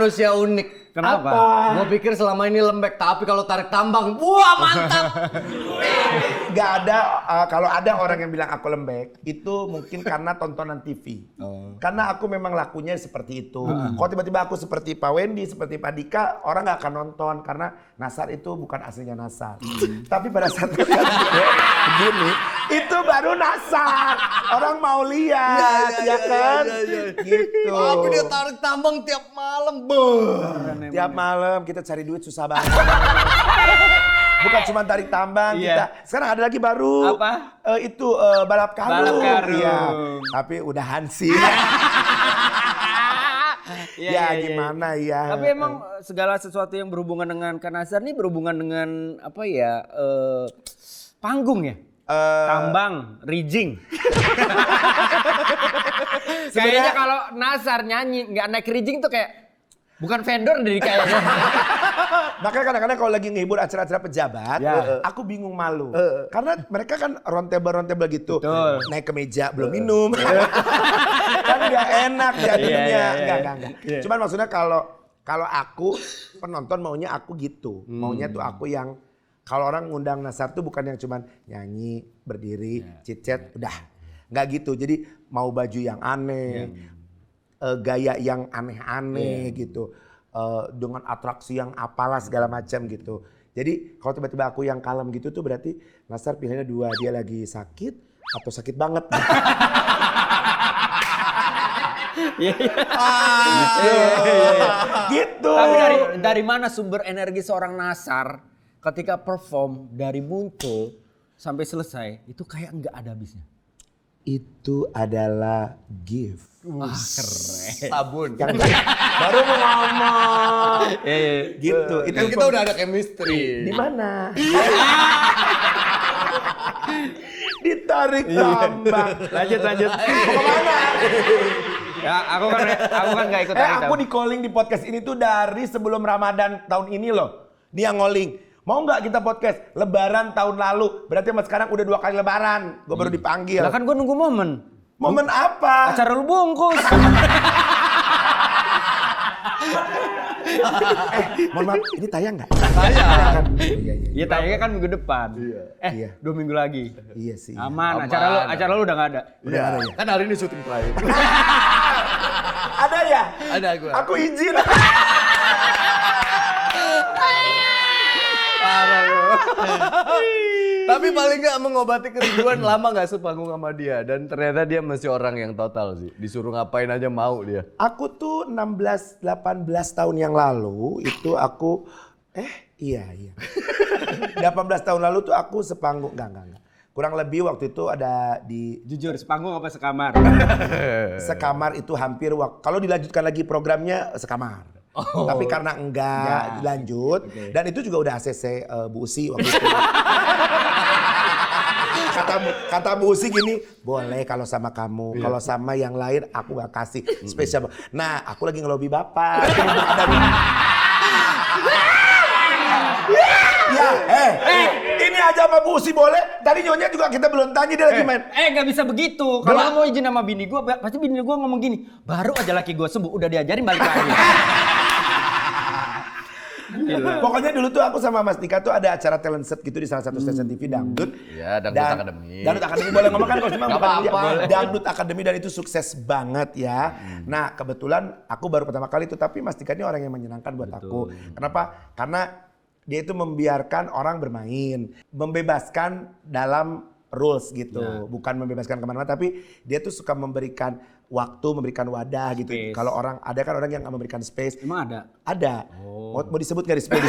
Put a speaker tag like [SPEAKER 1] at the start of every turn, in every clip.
[SPEAKER 1] manusia unik.
[SPEAKER 2] Kenapa?
[SPEAKER 1] Gue pikir selama ini lembek, tapi kalau tarik tambang, wah mantap.
[SPEAKER 3] Gak ada, kalau ada orang yang bilang aku lembek, itu mungkin karena tontonan TV. Karena aku memang lakunya seperti itu. Kalau tiba-tiba aku seperti Pak Wendy, seperti Pak Dika, orang gak akan nonton karena Nasar itu bukan aslinya Nasar. Tapi pada saat begini, itu baru Nasar. Orang mau lihat, ya kan? Gitu.
[SPEAKER 1] Tapi dia tarik tambang tiap malam,
[SPEAKER 3] Tiap malam kita cari duit susah banget. Bukan cuma tarik tambang kita. Sekarang ada lagi baru.
[SPEAKER 2] Apa?
[SPEAKER 3] Itu balap karung.
[SPEAKER 2] Balap karung.
[SPEAKER 3] Iya. Tapi udah Hansi. Gimana ya.
[SPEAKER 2] Tapi emang segala sesuatu yang berhubungan dengan Kanazar nih berhubungan dengan apa ya? Panggung ya? Tambang, rigging. Kayaknya kalau Nazar nyanyi nggak naik rigging tuh kayak bukan vendor dari kayaknya.
[SPEAKER 3] Makanya kadang-kadang kalau lagi ngehibur acara-acara pejabat, aku bingung malu. Karena mereka kan roundtable gitu.
[SPEAKER 2] Betul.
[SPEAKER 3] Naik ke meja belum minum. Kan gak enak jadinya. Enggak. Cuman maksudnya kalau aku penonton maunya aku gitu. Maunya tuh aku yang kalau orang ngundang Nasar tuh bukan yang cuman nyanyi, berdiri, chit-chat, udah. Nggak gitu. Jadi mau baju yang aneh, gaya yang aneh-aneh gitu. Dengan atraksi yang apalah segala macam gitu. Jadi kalau tiba-tiba aku yang kalem gitu tuh berarti Nasar pilihannya dua. Dia lagi sakit atau sakit banget. Gitu.
[SPEAKER 2] Tapi dari mana sumber energi seorang Nasar ketika perform dari muncul sampai selesai itu kayak nggak ada habisnya?
[SPEAKER 3] Itu adalah gift.
[SPEAKER 2] Keren.
[SPEAKER 1] Sabun.
[SPEAKER 3] Baru mau ngomong. Gitu. Itu
[SPEAKER 1] Kan kita udah ada chemistry.
[SPEAKER 3] di mana? Ditarik tambang.
[SPEAKER 2] Lanjut.
[SPEAKER 3] Mau kemana?
[SPEAKER 2] Ya, aku kan nggak ikut tarik
[SPEAKER 3] Aku di calling di podcast ini tuh dari sebelum Ramadan tahun ini loh. Dia ngoling. Mau nggak kita podcast Lebaran tahun lalu? Berarti mas sekarang udah 2 kali Lebaran. Gue baru dipanggil.
[SPEAKER 2] Lah kan gue nunggu momen.
[SPEAKER 3] Momen apa?
[SPEAKER 2] Acara lu bungkus.
[SPEAKER 3] Mohon maaf, ini tayang nggak?
[SPEAKER 1] Tayang.
[SPEAKER 2] Iya tayangnya kan minggu depan.
[SPEAKER 3] Iya.
[SPEAKER 2] 2 minggu lagi.
[SPEAKER 3] Iya sih.
[SPEAKER 2] Aman. Acara lu udah nggak ada.
[SPEAKER 3] Udah ada ya?
[SPEAKER 1] Kan hari ini syuting terakhir.
[SPEAKER 3] Ada ya?
[SPEAKER 1] Ada gue.
[SPEAKER 3] Aku izin.
[SPEAKER 1] Parah lu. Tapi paling gak mengobati kerinduan lama gak sepanggung sama dia. Dan ternyata dia masih orang yang total sih. Disuruh ngapain aja mau dia.
[SPEAKER 3] Aku tuh 16-18 tahun yang lalu itu aku iya. 18 tahun lalu tuh aku sepanggung enggak. Kurang lebih waktu itu ada di
[SPEAKER 2] Jujur, sepanggung apa sekamar?
[SPEAKER 3] sekamar itu hampir kalau dilanjutkan lagi programnya sekamar. Tapi karena enggak dilanjut dan itu juga udah ACC Bu Usi waktu itu. Kata Bu Usi gini, boleh kalau sama kamu, kalau sama yang lain aku gak kasih spesial. Nah, aku lagi ngelobi bapak. Ini aja sama Bu Usi boleh. Tadi nyonya juga kita belum tanya dia lagi main.
[SPEAKER 2] Nggak bisa begitu. Kalau mau izin sama bini gue, pasti bini gue ngomong gini. Baru aja laki gue sembuh, udah diajarin balik lagi.
[SPEAKER 3] Pokoknya dulu tuh aku sama Mas Dika tuh ada acara talent set gitu di salah satu stasiun TV dangdut.
[SPEAKER 1] Ya, Dangdut Academy.
[SPEAKER 3] Dangdut Academy boleh ngomong kan kalau cuma
[SPEAKER 1] Gak
[SPEAKER 3] bukan
[SPEAKER 1] apa-apa.
[SPEAKER 3] Dangdut Academy dan itu sukses banget ya. Nah kebetulan aku baru pertama kali itu tapi Mas Dika ini orang yang menyenangkan buat aku. Kenapa? Karena dia itu membiarkan orang bermain, membebaskan dalam rules gitu, bukan membebaskan kemana-mana tapi dia tuh suka memberikan waktu, memberikan wadah gitu. Kalau orang ada kan orang yang nggak memberikan space.
[SPEAKER 2] Emang ada?
[SPEAKER 3] Ada. Mau disebut nggak di space?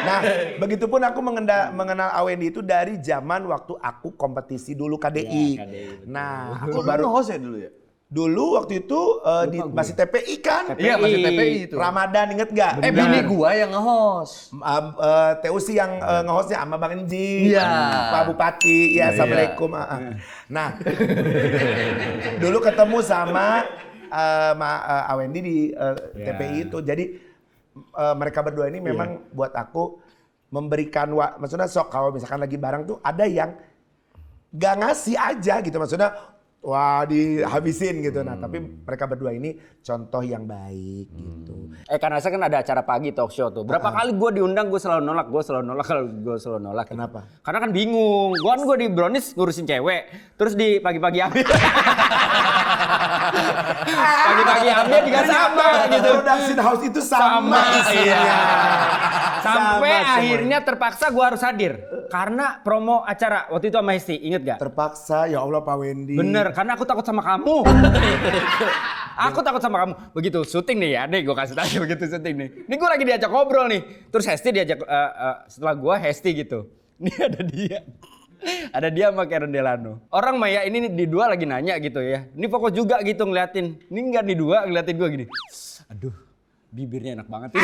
[SPEAKER 3] Nah, begitupun aku mengenal Awendi itu dari zaman waktu aku kompetisi dulu KDI. Nah, aku baru
[SPEAKER 1] host ya dulu ya?
[SPEAKER 3] dulu waktu itu masih TPI kan?
[SPEAKER 1] Iya, masih TPI itu.
[SPEAKER 3] Ramadan inget nggak?
[SPEAKER 1] Bini gua yang nge-host.
[SPEAKER 3] TUC yang nge-hostnya sama Bang Enji,
[SPEAKER 1] Iya.
[SPEAKER 3] Pak Bupati, ya assalamualaikum. Nah, dulu ketemu sama Awendi di TPI itu. Jadi mereka berdua ini memang buat aku memberikan, maksudnya sok kalau misalkan lagi bareng tuh ada yang gak ngasih aja gitu. Maksudnya wah dihabisin gitu. Nah tapi mereka berdua ini contoh yang baik gitu.
[SPEAKER 2] Karena saya kan ada acara pagi talk show tuh. Berapa kali gue diundang gue selalu nolak kalau gue selalu nolak.
[SPEAKER 3] Kenapa?
[SPEAKER 2] Karena kan bingung. Gue di Brownies ngurusin cewek, terus di pagi-pagi ambil. Pagi-pagi ambil juga sama gitu.
[SPEAKER 3] Production house itu sama isinya.
[SPEAKER 2] Iya. Sampai
[SPEAKER 3] Sama
[SPEAKER 2] akhirnya terpaksa gue harus hadir. Karena promo acara waktu itu sama Hesti, inget gak?
[SPEAKER 3] Terpaksa, ya Allah Pak Wendy.
[SPEAKER 2] Bener, karena aku takut sama kamu. Aku takut sama kamu. Begitu syuting nih ya, nih gue kasih tahu begitu syuting nih. Ini gue lagi diajak ngobrol nih. Terus Hesti diajak, setelah gue Hesti gitu. Ini ada dia. Ada dia sama Karen Delano. Orang Maya ini di dua lagi nanya gitu ya. Ini fokus juga gitu ngeliatin. Ini enggak di dua ngeliatin gue gini. Aduh, bibirnya enak banget.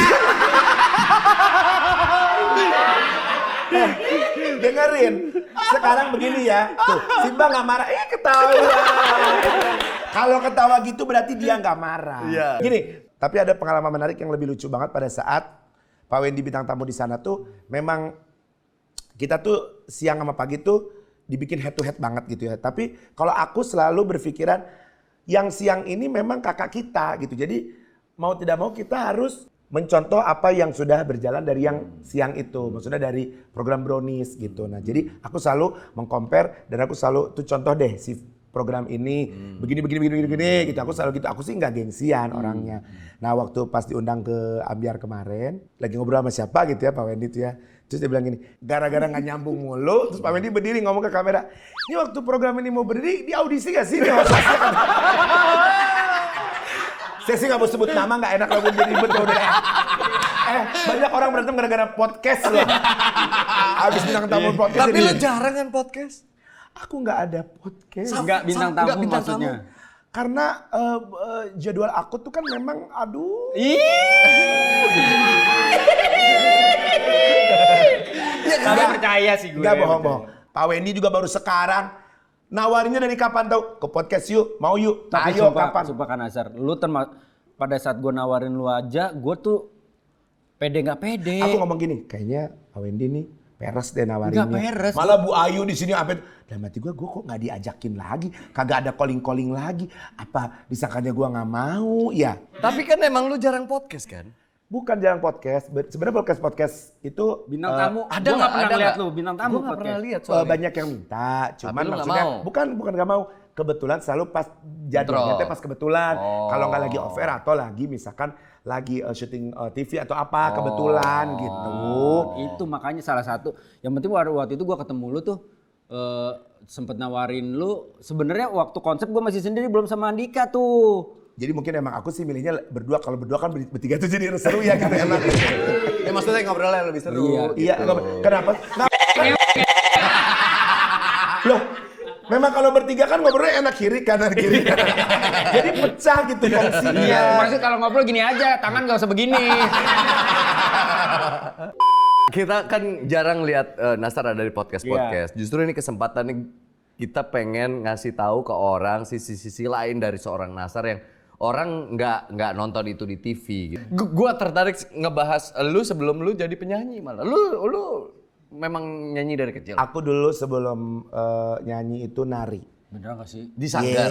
[SPEAKER 3] Dengerin, sekarang begini ya, tuh Simba nggak marah, ketawa. Kalau ketawa gitu berarti dia nggak marah.
[SPEAKER 1] Iya.
[SPEAKER 3] Gini, tapi ada pengalaman menarik yang lebih lucu banget pada saat Pak Wendy bintang tamu di sana tuh, memang kita tuh siang sama pagi tuh dibikin head to head banget gitu ya. Tapi kalau aku selalu berpikiran yang siang ini memang kakak kita gitu. Jadi mau tidak mau kita harus mencontoh apa yang sudah berjalan dari yang siang itu. Maksudnya dari program Brownies gitu. Nah jadi aku selalu mengcompare dan aku selalu tuh contoh deh si program ini begini gitu. Aku selalu gitu. Aku sih nggak gengsian orangnya. Nah waktu pas diundang ke Ambiar kemarin, lagi ngobrol sama siapa gitu ya Pak Wendy tuh ya. Terus dia bilang gini, gara-gara nggak nyambung mulu, terus Pak Wendy berdiri ngomong ke kamera, ini waktu program ini mau berdiri, di audisi gak sih? Saya sih nggak mau sebut nama, nggak enak kalau jadi ribet udah. Banyak orang berantem gara-gara podcast loh. Abis bintang tamu podcast.
[SPEAKER 1] Tapi lo jarang kan podcast?
[SPEAKER 3] Aku nggak ada podcast.
[SPEAKER 2] Enggak bintang tamu
[SPEAKER 1] Nggak bintang
[SPEAKER 2] maksudnya.
[SPEAKER 3] Karena jadwal aku tuh kan memang aduh.
[SPEAKER 2] Kagak percaya sih gue.
[SPEAKER 3] Nggak bohong-bohong. Pak Wendy juga baru sekarang nawarinnya dari kapan tau? Ke podcast yuk, mau yuk.
[SPEAKER 2] Tapi
[SPEAKER 3] Ayo
[SPEAKER 2] sumpah,
[SPEAKER 3] kapan?
[SPEAKER 2] sumpah kan Azhar, lu pada saat gue nawarin lu aja, gue tuh pede nggak pede.
[SPEAKER 3] Aku ngomong gini, kayaknya Pak Wendy nih peres deh nawarinnya.
[SPEAKER 2] Nggak peres.
[SPEAKER 3] Malah Bu Ayu di sini sampai dalam hati gue kok nggak diajakin lagi, kagak ada calling lagi. Apa disangkanya gue nggak mau ya?
[SPEAKER 1] Tapi kan emang lu jarang podcast kan?
[SPEAKER 3] Bukan jarang podcast. Sebenarnya podcast itu
[SPEAKER 2] Bintang tamu,
[SPEAKER 1] ada
[SPEAKER 2] gue nggak
[SPEAKER 1] nggak?
[SPEAKER 2] pernah
[SPEAKER 1] Ada
[SPEAKER 2] lihat
[SPEAKER 1] nggak?
[SPEAKER 2] lu bintang tamu
[SPEAKER 1] Gue nggak
[SPEAKER 2] podcast.
[SPEAKER 1] pernah lihat soalnya.
[SPEAKER 3] banyak yang minta, cuman
[SPEAKER 1] lu nggak
[SPEAKER 3] maksudnya
[SPEAKER 1] mau?
[SPEAKER 3] bukan nggak mau. Kebetulan selalu pas jadwalnya
[SPEAKER 1] Bentrok.
[SPEAKER 3] teh pas kebetulan.
[SPEAKER 1] Oh.
[SPEAKER 3] Kalau nggak lagi off air atau lagi misalkan lagi syuting TV atau apa kebetulan gitu.
[SPEAKER 2] Itu makanya salah satu. Yang penting waktu itu gue ketemu lu tuh sempet nawarin lu. Sebenarnya waktu konsep gue masih sendiri belum sama Andika tuh.
[SPEAKER 3] Jadi mungkin emang aku sih milihnya berdua. Kalau berdua kan bertiga tuh jadi seru ya gitu emang.
[SPEAKER 1] Ya maksudnya ngobrolnya lebih seru.
[SPEAKER 3] Iya,
[SPEAKER 1] gitu.
[SPEAKER 3] kenapa? Loh, memang kalau bertiga kan ngobrolnya enak kiri kanan. Jadi pecah gitu fungsinya.
[SPEAKER 2] Iya, maksud kalau ngobrol gini aja, tangan gak usah begini.
[SPEAKER 1] Kita kan jarang lihat Nasar ada di podcast-podcast. Justru ini kesempatan nih kita pengen ngasih tahu ke orang sisi-sisi lain dari seorang Nasar yang orang nggak nonton itu di TV. Gitu. Gua tertarik ngebahas lu sebelum lu jadi penyanyi malah. Lu memang nyanyi dari kecil.
[SPEAKER 3] Aku dulu sebelum nyanyi itu nari.
[SPEAKER 2] Bener gak sih?
[SPEAKER 1] Di Sanggar.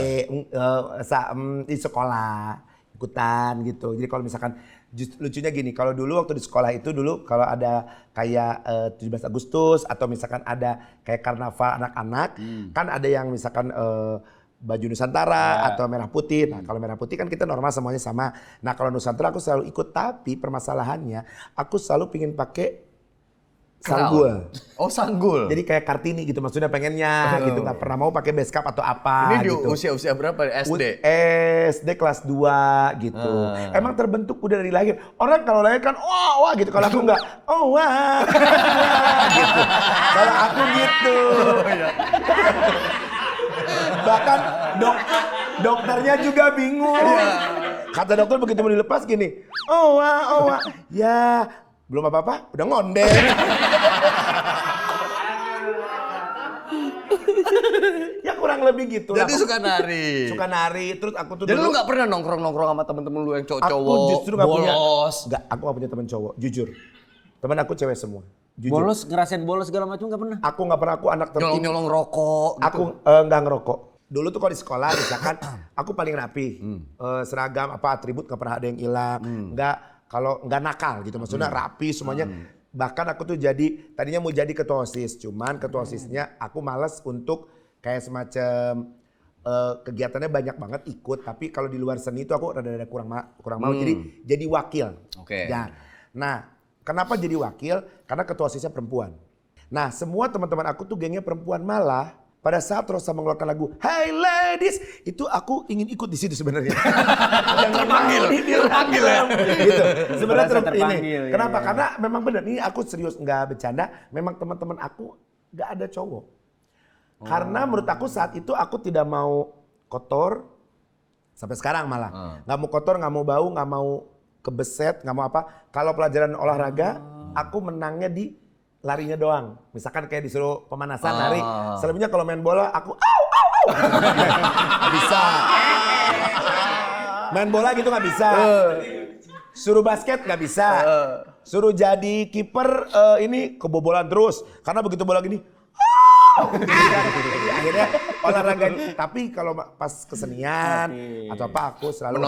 [SPEAKER 3] Di sekolah ikutan gitu. Jadi kalau misalkan lucunya gini, kalau dulu waktu di sekolah itu dulu kalau ada kayak 17 Agustus atau misalkan ada kayak karnaval anak-anak, kan ada yang misalkan baju Nusantara atau merah putih. Nah kalau merah putih kan kita normal semuanya sama. Nah kalau Nusantara aku selalu ikut, tapi permasalahannya aku selalu pingin pakai sanggul.
[SPEAKER 1] Oh sanggul.
[SPEAKER 3] Jadi kayak Kartini gitu, maksudnya pengennya gitu, nggak pernah mau pakai beskap atau apa.
[SPEAKER 1] Ini di
[SPEAKER 3] gitu.
[SPEAKER 1] usia berapa? SD?
[SPEAKER 3] SD kelas 2 gitu. Emang terbentuk udah dari lahir. Orang kalau lahir kan wah gitu, kalau aku enggak wah gitu. Kalau aku gitu. Bahkan dokternya juga bingung. Kata dokter begitu mau dilepas gini, wah. Ya belum apa-apa, udah ngondek. Ya kurang lebih gitu lah.
[SPEAKER 1] Jadi suka nari.
[SPEAKER 3] Suka nari, terus aku tuh
[SPEAKER 1] Jadi
[SPEAKER 3] dulu,
[SPEAKER 1] lu nggak pernah nongkrong sama temen-temen lu yang
[SPEAKER 3] aku
[SPEAKER 1] cowok-cowok,
[SPEAKER 3] justru nggak punya.
[SPEAKER 1] bolos?
[SPEAKER 3] Nggak, aku nggak punya teman cowok, jujur. Teman aku cewek semua. Jujur.
[SPEAKER 2] Bolos, ngerasain bolos segala macam gak pernah?
[SPEAKER 3] Aku nggak pernah, aku anak tertib.
[SPEAKER 1] Nyolong-nyolong rokok gitu.
[SPEAKER 3] Aku nggak ngerokok. Dulu tuh kalau di sekolah misalkan aku paling rapi. Seragam apa atribut gak pernah ada yang hilang. Kalau nggak nakal gitu, maksudnya rapi semuanya. Bahkan aku tuh tadinya mau jadi ketua OSIS, cuman ketua OSISnya aku males untuk kayak semacam kegiatannya banyak banget ikut, tapi kalau di luar seni itu aku rada-rada kurang mau, jadi wakil.
[SPEAKER 1] Oke.
[SPEAKER 3] Ya. Nah, kenapa jadi wakil? Karena ketua OSISnya perempuan. Nah, semua teman-teman aku tuh gengnya perempuan, malah pada saat Rosa mengeluarkan lagu Hey Ladies, itu aku ingin ikut di situ sebenarnya. Terpanggil ya. Gitu. Sebenarnya
[SPEAKER 2] terpanggil.
[SPEAKER 3] ini. Kenapa? Karena memang benar, ini aku serius nggak bercanda. Memang teman-teman aku nggak ada cowok. Karena menurut aku saat itu aku tidak mau kotor sampai sekarang malah. Nggak mau kotor, nggak mau bau, nggak mau kebeset, nggak mau apa. Kalau pelajaran olahraga, aku menangnya di larinya doang. Misalkan kayak disuruh pemanasan lari. Selebihnya kalau main bola aku au. Gak bisa. Main bola gitu gak bisa. Suruh basket gak bisa. Suruh jadi kiper ini kebobolan terus. Karena begitu bola gini. Akhirnya olahraga. Tapi kalau pas kesenian atau apa aku selalu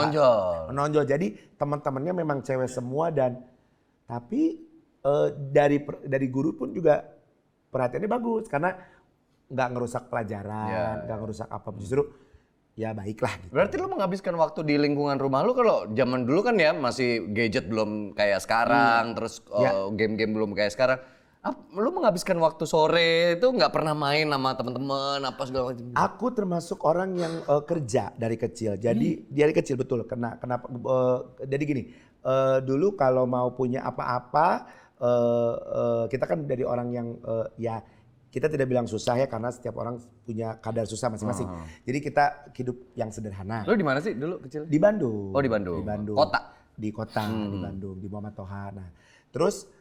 [SPEAKER 3] menonjol. Jadi teman-temannya memang cewek semua tapi dari guru pun juga perhatiannya bagus karena nggak ngerusak pelajaran, nggak ngerusak apa, justru ya baiklah. Gitu.
[SPEAKER 1] Berarti lu menghabiskan waktu di lingkungan rumah lu kalau zaman dulu kan ya masih gadget belum kayak sekarang, terus game-game belum kayak sekarang. Lu menghabiskan waktu sore itu nggak pernah main sama teman-teman apa segala macam?
[SPEAKER 3] Aku termasuk orang yang kerja dari kecil, jadi dari kecil betul. Kenapa? Jadi gini, dulu kalau mau punya apa-apa. Kita kan dari orang yang ya kita tidak bilang susah ya karena setiap orang punya kadar susah masing-masing. Jadi kita hidup yang sederhana.
[SPEAKER 1] Lu di mana sih dulu kecil?
[SPEAKER 3] Di Bandung.
[SPEAKER 1] Oh di Bandung.
[SPEAKER 3] Di Bandung.
[SPEAKER 1] Kota?
[SPEAKER 3] Di kota di Bandung, di Muhammad Toha. Nah, terus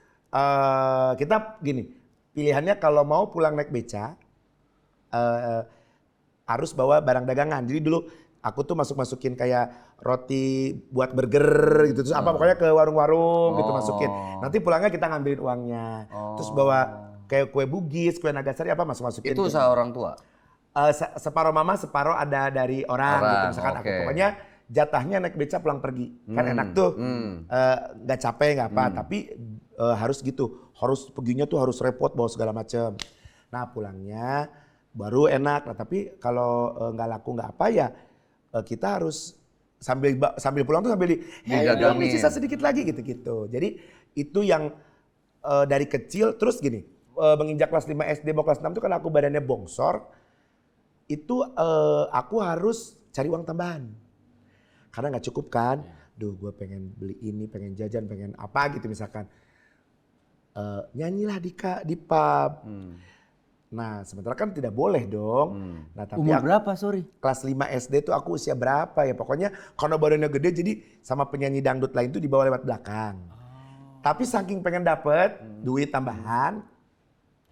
[SPEAKER 3] kita gini, pilihannya kalau mau pulang naik beca harus bawa barang dagangan. Jadi dulu aku tuh masukin kayak roti buat burger gitu, terus apa pokoknya ke warung-warung gitu masukin. Nanti pulangnya kita ngambilin uangnya, terus bawa kayak kue Bugis, kue Nagasari apa masukin.
[SPEAKER 1] Itu usaha orang tua?
[SPEAKER 3] Separuh mama, separuh ada dari orang gitu misalkan aku. Pokoknya jatahnya naik beca pulang pergi, kan enak tuh, nggak capek nggak apa, tapi harus gitu, harus perginya tuh harus repot bawa segala macam. Nah pulangnya baru enak, nah tapi kalau nggak laku nggak apa ya kita harus sambil pulang tuh sambil ini sisa sedikit lagi gitu. Jadi itu yang dari kecil terus gini, menginjak kelas 5 SD mau kelas 6 tuh kan aku badannya bongsor, itu aku harus cari uang tambahan. Karena nggak cukup kan, gue pengen beli ini, pengen jajan, pengen apa gitu misalkan. Nyanyilah di pub. Nah sementara kan tidak boleh dong. Nah, tapi
[SPEAKER 2] Umur berapa sorry?
[SPEAKER 3] Kelas 5 SD tuh aku usia berapa ya. Pokoknya karena badannya gede jadi sama penyanyi dangdut lain tuh dibawa lewat belakang. Tapi saking pengen dapet duit tambahan.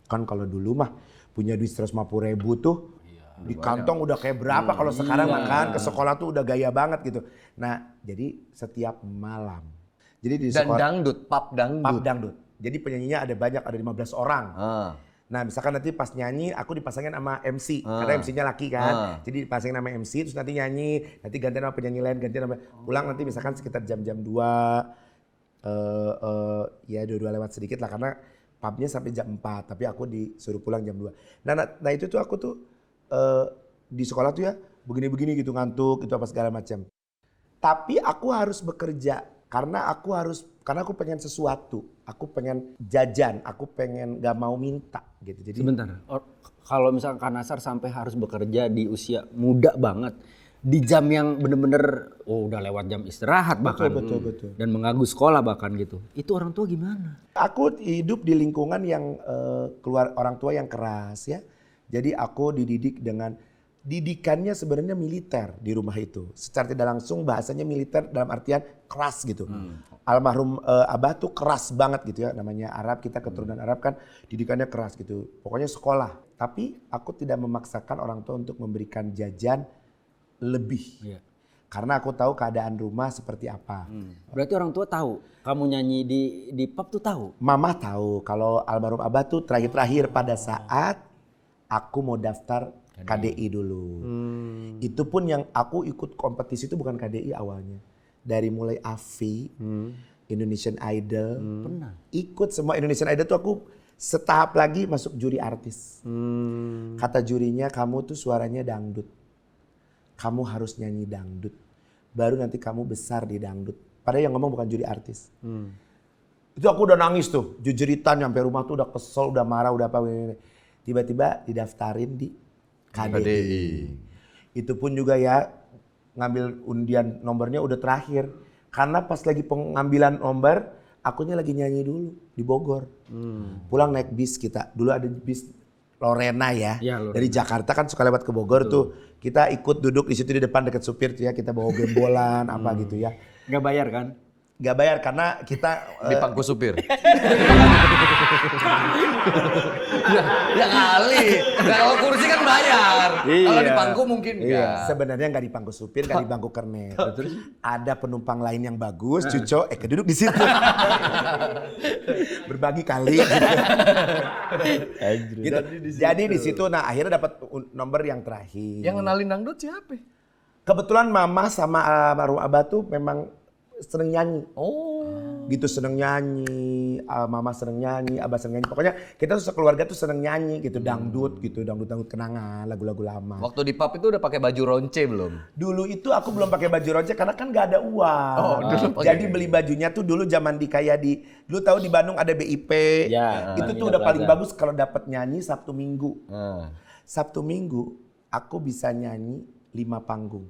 [SPEAKER 3] Kan kalau dulu mah punya duit 150.000 tuh. Di kantong udah kayak berapa kalau sekarang makan ke sekolah tuh udah gaya banget gitu. Nah jadi setiap malam. Jadi di sekolah.
[SPEAKER 1] Dan dangdut, pub dangdut.
[SPEAKER 3] Pub dangdut. Jadi penyanyinya ada banyak, ada 15 orang. Nah misalkan nanti pas nyanyi aku dipasangin sama MC. Karena MC-nya laki kan. Jadi dipasangin sama MC terus nanti nyanyi. Nanti gantian sama penyanyi lain, gantian sama pulang nanti misalkan sekitar jam-jam 2. Ya 2 lewat sedikit lah karena pubnya sampai jam 4. Tapi aku disuruh pulang jam 2. Nah itu tuh aku tuh di sekolah tuh ya begini-begini gitu ngantuk itu apa segala macam. Tapi aku harus bekerja karena aku pengen sesuatu, aku pengen jajan, aku pengen gak mau minta gitu. Jadi
[SPEAKER 2] sebentar, kalau misalkan Kak Nasar sampai harus bekerja di usia muda banget, di jam yang bener-bener udah lewat jam istirahat bahkan,
[SPEAKER 3] betul.
[SPEAKER 2] dan mengganggu sekolah bahkan gitu, itu orang tua gimana?
[SPEAKER 3] Aku hidup di lingkungan yang keluar orang tua yang keras ya, jadi aku dididik dengan didikannya sebenarnya militer di rumah itu. Secara tidak langsung bahasanya militer dalam artian keras gitu. Almarhum Abah tuh keras banget gitu ya. Namanya Arab, kita keturunan Arab kan didikannya keras gitu. Pokoknya sekolah. Tapi aku tidak memaksakan orang tua untuk memberikan jajan lebih. Karena aku tahu keadaan rumah seperti apa.
[SPEAKER 2] Berarti orang tua tahu kamu nyanyi di pub tuh tahu?
[SPEAKER 3] Mama tahu kalau almarhum Abah tuh terakhir-terakhir pada saat aku mau daftar KDI dulu. Itu pun yang aku ikut kompetisi itu bukan KDI awalnya. Dari mulai AFI, Indonesian Idol, pernah ikut semua Indonesian Idol tuh aku setahap lagi masuk juri artis. Kata jurinya, kamu tuh suaranya dangdut. Kamu harus nyanyi dangdut. Baru nanti kamu besar di dangdut. Padahal yang ngomong bukan juri artis. Itu aku udah nangis tuh, jujuritan nyampe rumah tuh udah kesel, udah marah, udah apa. Tiba-tiba didaftarin di KDI. Itu pun juga ya ngambil undian nomornya udah terakhir. Karena pas lagi pengambilan nomor, akunya lagi nyanyi dulu di Bogor. Pulang naik bis kita. Dulu ada bis Lorena ya.
[SPEAKER 2] Lorena.
[SPEAKER 3] Dari Jakarta kan suka lewat ke Bogor tuh. Kita ikut duduk di situ di depan dekat supir tuh ya. Kita bawa gembolan apa gitu ya.
[SPEAKER 2] Nggak bayar kan?
[SPEAKER 3] Gak bayar karena kita
[SPEAKER 1] Di pangku supir. ya kali. Nah, kalau kursi kan bayar. Kalau di pangku mungkin enggak.
[SPEAKER 3] sebenarnya nggak di pangku supir, nggak di bangku kernet. Ada penumpang lain yang bagus, Cuco, duduk di situ. Berbagi kali. Gitu. Jadi di situ, nah akhirnya dapat nomor yang terakhir.
[SPEAKER 1] Yang kenalin dangdut siapa?
[SPEAKER 3] Kebetulan mama sama almarhum abah tuh memang seneng nyanyi. Gitu seneng nyanyi, mama seneng nyanyi, abah seneng nyanyi. Pokoknya kita tuh sekeluarga tuh seneng nyanyi gitu, dangdut gitu, dangdut kenangan, lagu-lagu lama.
[SPEAKER 1] Waktu di pub itu udah pakai baju ronce belum?
[SPEAKER 3] Dulu itu aku belum pakai baju ronce karena kan gak ada uang.
[SPEAKER 1] dulu
[SPEAKER 3] Jadi beli bajunya tuh dulu zaman dulu tahu di Bandung ada BIP.
[SPEAKER 2] Ya,
[SPEAKER 3] Itu tuh udah paling bagus kalau dapat nyanyi Sabtu Minggu. Sabtu Minggu aku bisa nyanyi 5 panggung.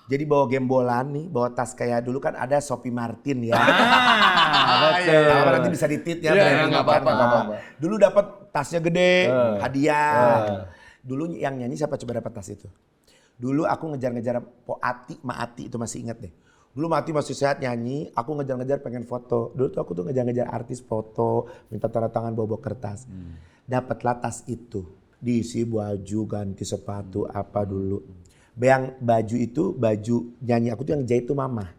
[SPEAKER 3] Jadi bawa gembolan nih, bawa tas kayak dulu kan ada Sophie Martin ya. Nanti bisa ditit ya.
[SPEAKER 1] Nggak apa-apa.
[SPEAKER 3] Dulu dapat tasnya gede, hadiah. Dulu yang nyanyi siapa coba dapat tas itu? Dulu aku ngejar-ngejar Ati, Ma Ati itu masih ingat deh. Dulu Ma Ati masih sehat nyanyi, aku ngejar-ngejar pengen foto. Dulu tuh aku tuh ngejar-ngejar artis foto, minta tanda tangan bawa kertas. Dapatlah tas itu, diisi baju, ganti sepatu apa dulu. Yang baju itu, baju nyanyi aku tuh yang jahit tuh mama.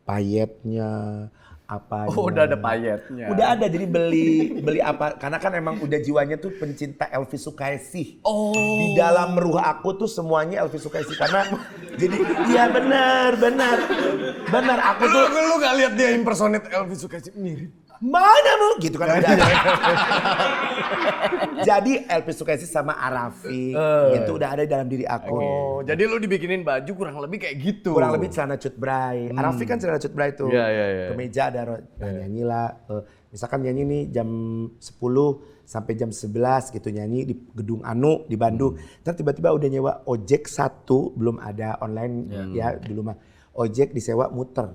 [SPEAKER 3] Payetnya, apa.
[SPEAKER 1] Udah ada payetnya.
[SPEAKER 3] Udah ada, jadi beli apa. Karena kan emang udah jiwanya tuh pencinta Elvi Sukaesih. Di dalam ruh aku tuh semuanya Elvi Sukaesih. Karena jadi iya benar. Aku tuh.
[SPEAKER 1] Lu gak lihat dia impersonate Elvi Sukaesih mirip?
[SPEAKER 3] Mana mu? Gitu kan udah. Jadi Elvi Sukaesih sama Arafi itu udah ada dalam diri aku.
[SPEAKER 1] Jadi lu dibikinin baju kurang lebih kayak gitu.
[SPEAKER 3] Kurang lebih celana cut bray. Arafi kan celana cut bray tuh.
[SPEAKER 1] Iya.
[SPEAKER 3] Kemeja ada nyanyi lah. Misalkan nyanyi nih jam 10 sampai jam 11 gitu nyanyi di Gedung Anu di Bandung. Terus tiba-tiba udah nyewa ojek satu, belum ada online ya dulu mah. Ojek disewa muter.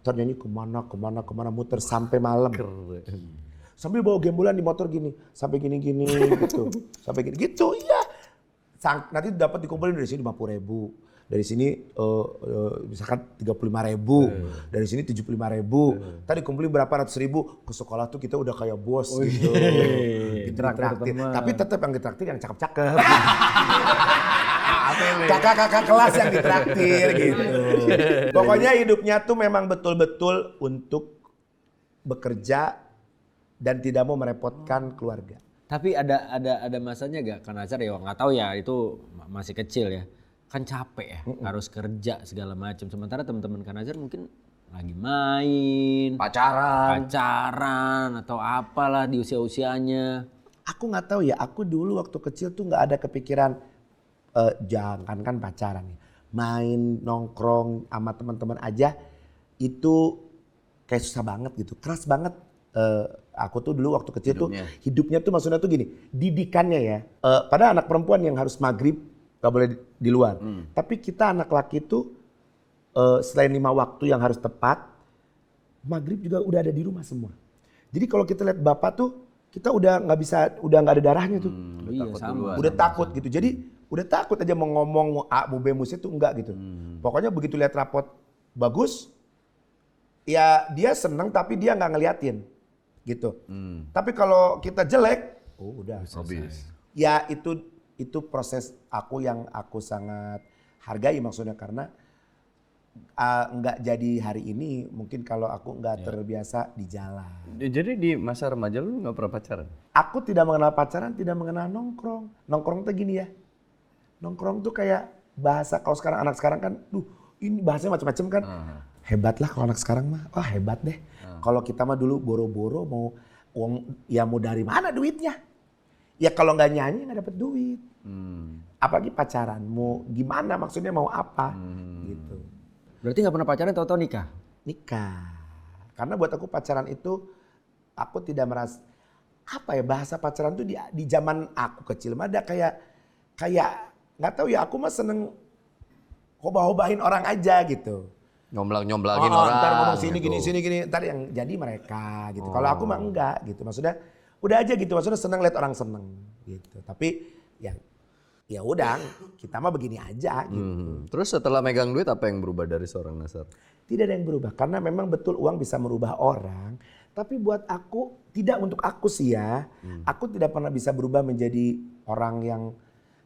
[SPEAKER 3] Terus nyanyi kemana muter sampai malam. Sambil bawa gembolan di motor gini, sampai gini gitu. Sampai gini gitu, iya. Nanti dapat dikumpulin dari sini 50.000. Dari sini misalkan 35.000, dari sini 75.000. Tadi kumpulin berapa ratus ribu, ke sekolah tuh kita udah kayak bos gitu. Ditraktir. Tapi tetap yang ditraktir yang cakep-cakep. Kakak-kakak kelas yang ditraktir gitu. Pokoknya hidupnya tuh memang betul-betul untuk bekerja dan tidak mau merepotkan keluarga.
[SPEAKER 2] Tapi ada masanya gak? Kan Azhar ya nggak tahu ya, itu masih kecil ya. Kan capek ya, harus kerja segala macam. Sementara teman-teman Kan Azhar mungkin lagi main, pacaran atau apalah di usia-usianya.
[SPEAKER 3] Aku nggak tahu ya. Aku dulu waktu kecil tuh nggak ada kepikiran jangan kan pacaran ya. Main nongkrong sama teman-teman aja itu kayak susah banget gitu. Keras banget. Aku tuh dulu waktu kecil hidupnya tuh maksudnya tuh gini, didikannya ya. Pada anak perempuan yang harus maghrib gak boleh di luar. Tapi kita anak laki tuh selain 5 waktu yang harus tepat, maghrib juga udah ada di rumah semua. Jadi kalau kita lihat bapak tuh, kita udah nggak ada darahnya tuh. Udah takut gitu. Jadi udah takut aja mau ngomong mau A, mau B, mau C tuh enggak gitu. Pokoknya begitu lihat rapot bagus, ya dia seneng tapi dia nggak ngeliatin gitu. Tapi kalau kita jelek, udah habis. Ya itu proses aku yang aku sangat hargai maksudnya karena nggak jadi hari ini mungkin kalau aku nggak terbiasa di jalan.
[SPEAKER 1] Jadi di masa remaja lu nggak pernah pacaran?
[SPEAKER 3] Aku tidak mengenal pacaran, tidak mengenal nongkrong. Nongkrong tuh gini ya. Nongkrong tuh kayak bahasa kalau sekarang anak sekarang kan, ini bahasanya macam-macam kan. Hebat lah kalau anak sekarang mah, wah hebat deh. Kalau kita mah dulu boro-boro mau uang, ya mau dari mana duitnya? Ya kalau nggak nyanyi nggak dapet duit. Apalagi pacaran, mau gimana maksudnya mau apa gitu.
[SPEAKER 2] Berarti nggak pernah pacaran atau nikah?
[SPEAKER 3] Nikah. Karena buat aku pacaran itu, aku tidak merasa, apa ya bahasa pacaran tuh di zaman aku kecil mah ada kayak nggak tahu ya, aku mah seneng hobah-hobahin orang aja gitu.
[SPEAKER 1] Nyomblang-nyomblangin orang.
[SPEAKER 3] Ntar ngomong sini
[SPEAKER 1] gitu.
[SPEAKER 3] gini, ntar yang jadi mereka gitu. Kalau aku mah enggak gitu, maksudnya udah aja gitu, maksudnya seneng lihat orang seneng gitu. Tapi ya udah, kita mah begini aja gitu.
[SPEAKER 1] Terus setelah megang duit apa yang berubah dari seorang Nasar?
[SPEAKER 3] Tidak ada yang berubah, karena memang betul uang bisa merubah orang. Tapi buat aku, tidak untuk aku sih ya. Aku tidak pernah bisa berubah menjadi orang yang,